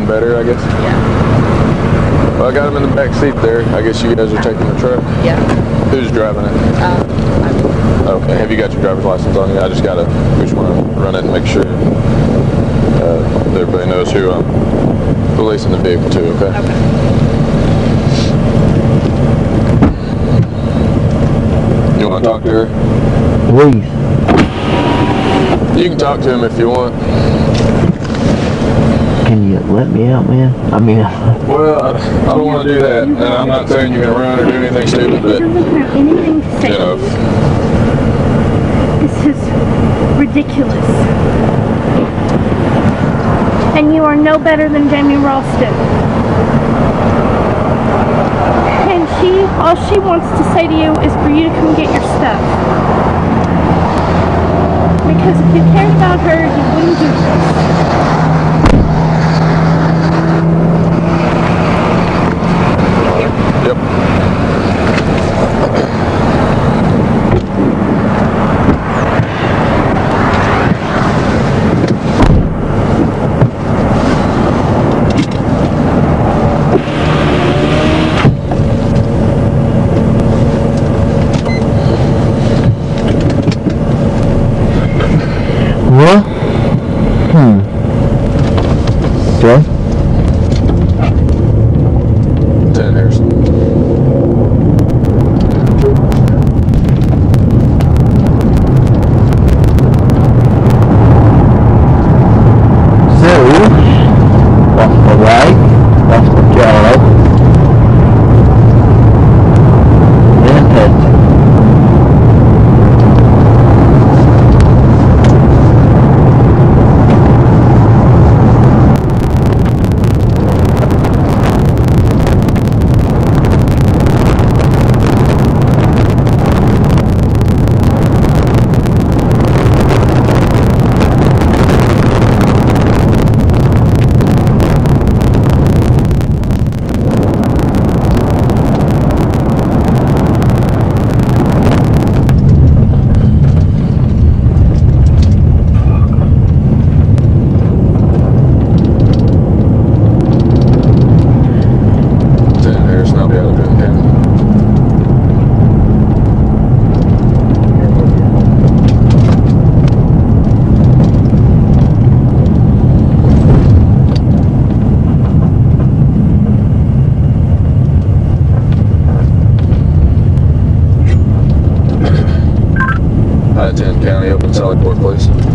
Better, I guess? Yeah. Well, I got him in the back seat there. I guess you guys are taking the truck? Yeah. Who's driving it? Okay. Have you got your driver's license on you? I just gotta, we just want to run it and make sure everybody knows who I'm releasing the vehicle to, okay? Okay. You want to talk to her? Please. You can talk to him if you want. Can you let me out, man? I mean... Well, I don't want to do that, and I'm not saying you're going to run or do anything stupid, but, anything to say. you know. This is ridiculous. And you are no better than Jamie Ralston. And all she wants to say to you is for you to come get your stuff. Because if you cared about her, you wouldn't do this. Yep. Well, Sally Port, please.